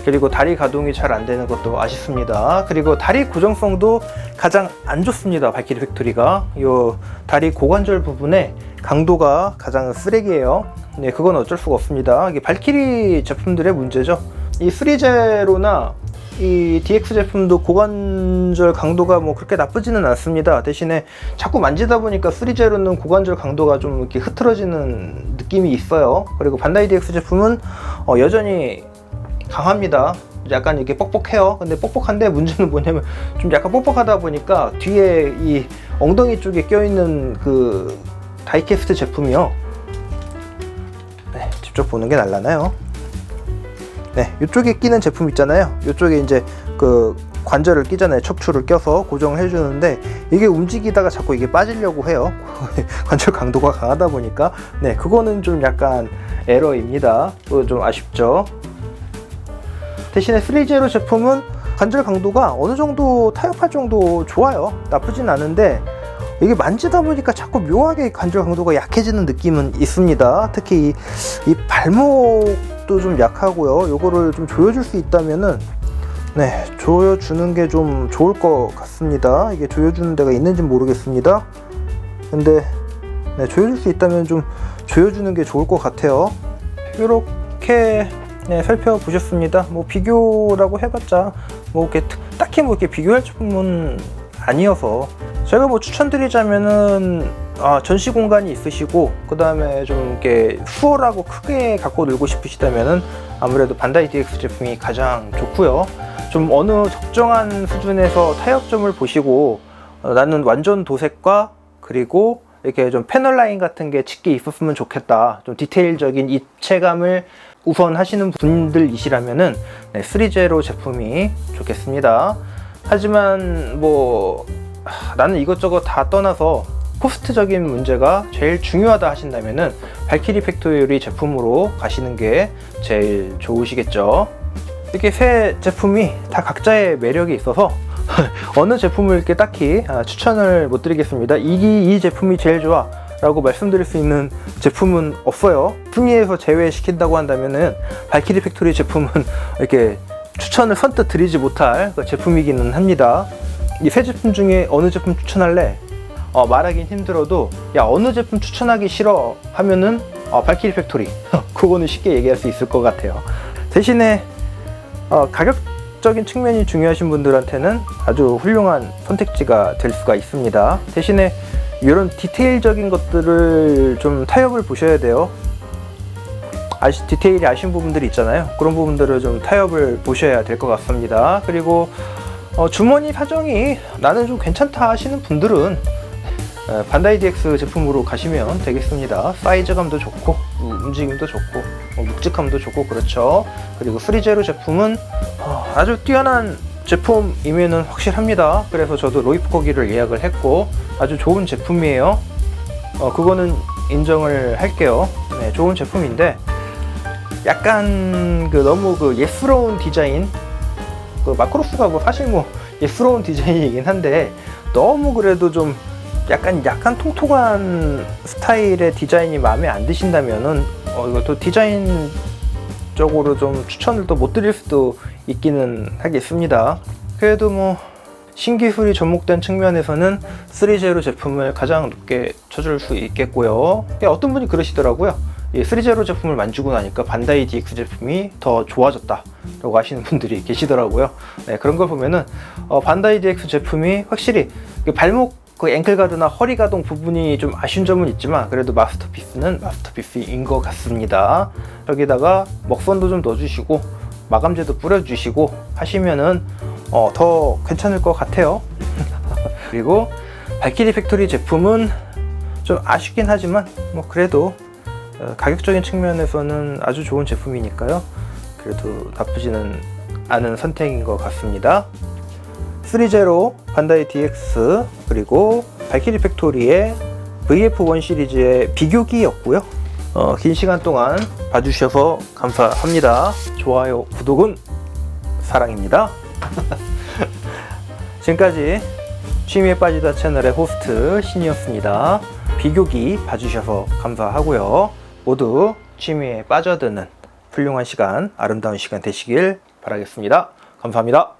S1: 그리고 다리 가동이 잘 안 되는 것도 아쉽습니다. 그리고 다리 고정성도 가장 안 좋습니다. 발키리 팩토리가 요 다리 고관절 부분에 강도가 가장 쓰레기예요. 네, 그건 어쩔 수가 없습니다. 이게 발키리 제품들의 문제죠. 이 3제로나 이 DX 제품도 고관절 강도가 뭐 그렇게 나쁘지는 않습니다. 대신에 자꾸 만지다 보니까 3제로는 고관절 강도가 좀 이렇게 흐트러지는 느낌이 있어요. 그리고 반다이 DX 제품은 여전히 강합니다. 약간 이렇게 뻑뻑해요. 근데 뻑뻑한데 문제는 뭐냐면 좀 약간 뻑뻑하다 보니까 뒤에 이 엉덩이 쪽에 껴있는 그 다이캐스트 제품이요. 네, 직접 보는 게 날라나요? 네, 이쪽에 끼는 제품 있잖아요. 이쪽에 이제 그 관절을 끼잖아요. 척추를 껴서 고정을 해주는데 이게 움직이다가 자꾸 이게 빠지려고 해요. 관절 강도가 강하다 보니까 네, 그거는 좀 약간 에러입니다. 좀 아쉽죠. 대신에 3제로 제품은 관절 강도가 어느 정도 타협할 정도 좋아요. 나쁘진 않은데 이게 만지다 보니까 자꾸 묘하게 관절 강도가 약해지는 느낌은 있습니다. 특히 이 발목도 좀 약하고요. 요거를 좀 조여줄 수 있다면은 네, 조여주는 게 좀 좋을 것 같습니다. 이게 조여주는 데가 있는지 모르겠습니다. 근데 네, 조여줄 수 있다면 좀 조여주는 게 좋을 것 같아요. 이렇게 네, 살펴보셨습니다. 뭐 비교라고 해봤자 뭐 이렇게 딱히 뭐 이렇게 비교할 제품은 아니어서 제가 뭐 추천드리자면은 전시 공간이 있으시고 그 다음에 좀 이렇게 수월하고 크게 갖고 놀고 싶으시다면은 아무래도 반다이 DX 제품이 가장 좋고요. 좀 어느 적정한 수준에서 타협점을 보시고 나는 완전 도색과 그리고 이렇게 좀 패널 라인 같은 게 짙게 있었으면 좋겠다. 좀 디테일적인 입체감을 우선 하시는 분들이시라면은 네, 3제로 제품이 좋겠습니다. 하지만 뭐 나는 이것저것 다 떠나서 코스트적인 문제가 제일 중요하다 하신다면은 발키리 팩토리 제품으로 가시는 게 제일 좋으시겠죠. 이렇게 세 제품이 다 각자의 매력이 있어서 어느 제품을 이렇게 딱히 추천을 못 드리겠습니다. 이 제품이 제일 좋아 라고 말씀드릴 수 있는 제품은 없어요. 승리에서 제외시킨다고 한다면은 발키리 팩토리 제품은 이렇게 추천을 선뜻 드리지 못할 제품이기는 합니다. 이 세 제품 중에 어느 제품 추천할래? 말하긴 힘들어도 야 어느 제품 추천하기 싫어 하면은 발키리 팩토리 그거는 쉽게 얘기할 수 있을 것 같아요. 대신에 가격적인 측면이 중요하신 분들한테는 아주 훌륭한 선택지가 될 수가 있습니다. 대신에 이런 디테일적인 것들을 좀 타협을 보셔야 돼요. 디테일이 아쉬운 부분들이 있잖아요. 그런 부분들을 좀 타협을 보셔야 될 것 같습니다. 그리고 주머니 사정이 나는 좀 괜찮다 하시는 분들은 반다이 DX 제품으로 가시면 되겠습니다. 사이즈감도 좋고 움직임도 좋고 묵직함도 좋고 그렇죠. 그리고 3제로 제품은 아주 뛰어난 제품이면은 확실합니다. 그래서 저도 로이프코기를 예약을 했고 아주 좋은 제품이에요. 그거는 인정을 할게요. 네, 좋은 제품인데 약간 너무 예스러운 디자인, 마크로스가 사실 예스러운 디자인이긴 한데 너무 그래도 좀 약간 통통한 스타일의 디자인이 마음에 안 드신다면은 이것도 디자인적으로 좀 추천을 또 못 드릴 수도 있기는 하겠습니다. 그래도 신기술이 접목된 측면에서는 3제로 제품을 가장 높게 쳐줄 수 있겠고요. 어떤 분이 그러시더라고요. 이 3제로 제품을 만지고 나니까 반다이 DX 제품이 더 좋아졌다 라고 하시는 분들이 계시더라고요. 네, 그런 걸 보면은 반다이 DX 제품이 확실히 발목 앵클 가드나 허리 가동 부분이 좀 아쉬운 점은 있지만 그래도 마스터피스는 마스터피스인 것 같습니다. 여기다가 먹선도 좀 넣어주시고 마감제도 뿌려주시고 하시면은 더 괜찮을 것 같아요. 그리고 발키리 팩토리 제품은 좀 아쉽긴 하지만 그래도 가격적인 측면에서는 아주 좋은 제품이니까요. 그래도 나쁘지는 않은 선택인 것 같습니다. 3제로, 반다이 DX, 그리고 발키리 팩토리의 VF1 시리즈의 비교기였고요. 긴 시간 동안 봐주셔서 감사합니다. 좋아요, 구독은 사랑입니다. 지금까지 취미에 빠지다 채널의 호스트 신이었습니다. 비교기 봐주셔서 감사하고요. 모두 취미에 빠져드는 훌륭한 시간, 아름다운 시간 되시길 바랍니다. 바라겠습니다. 감사합니다.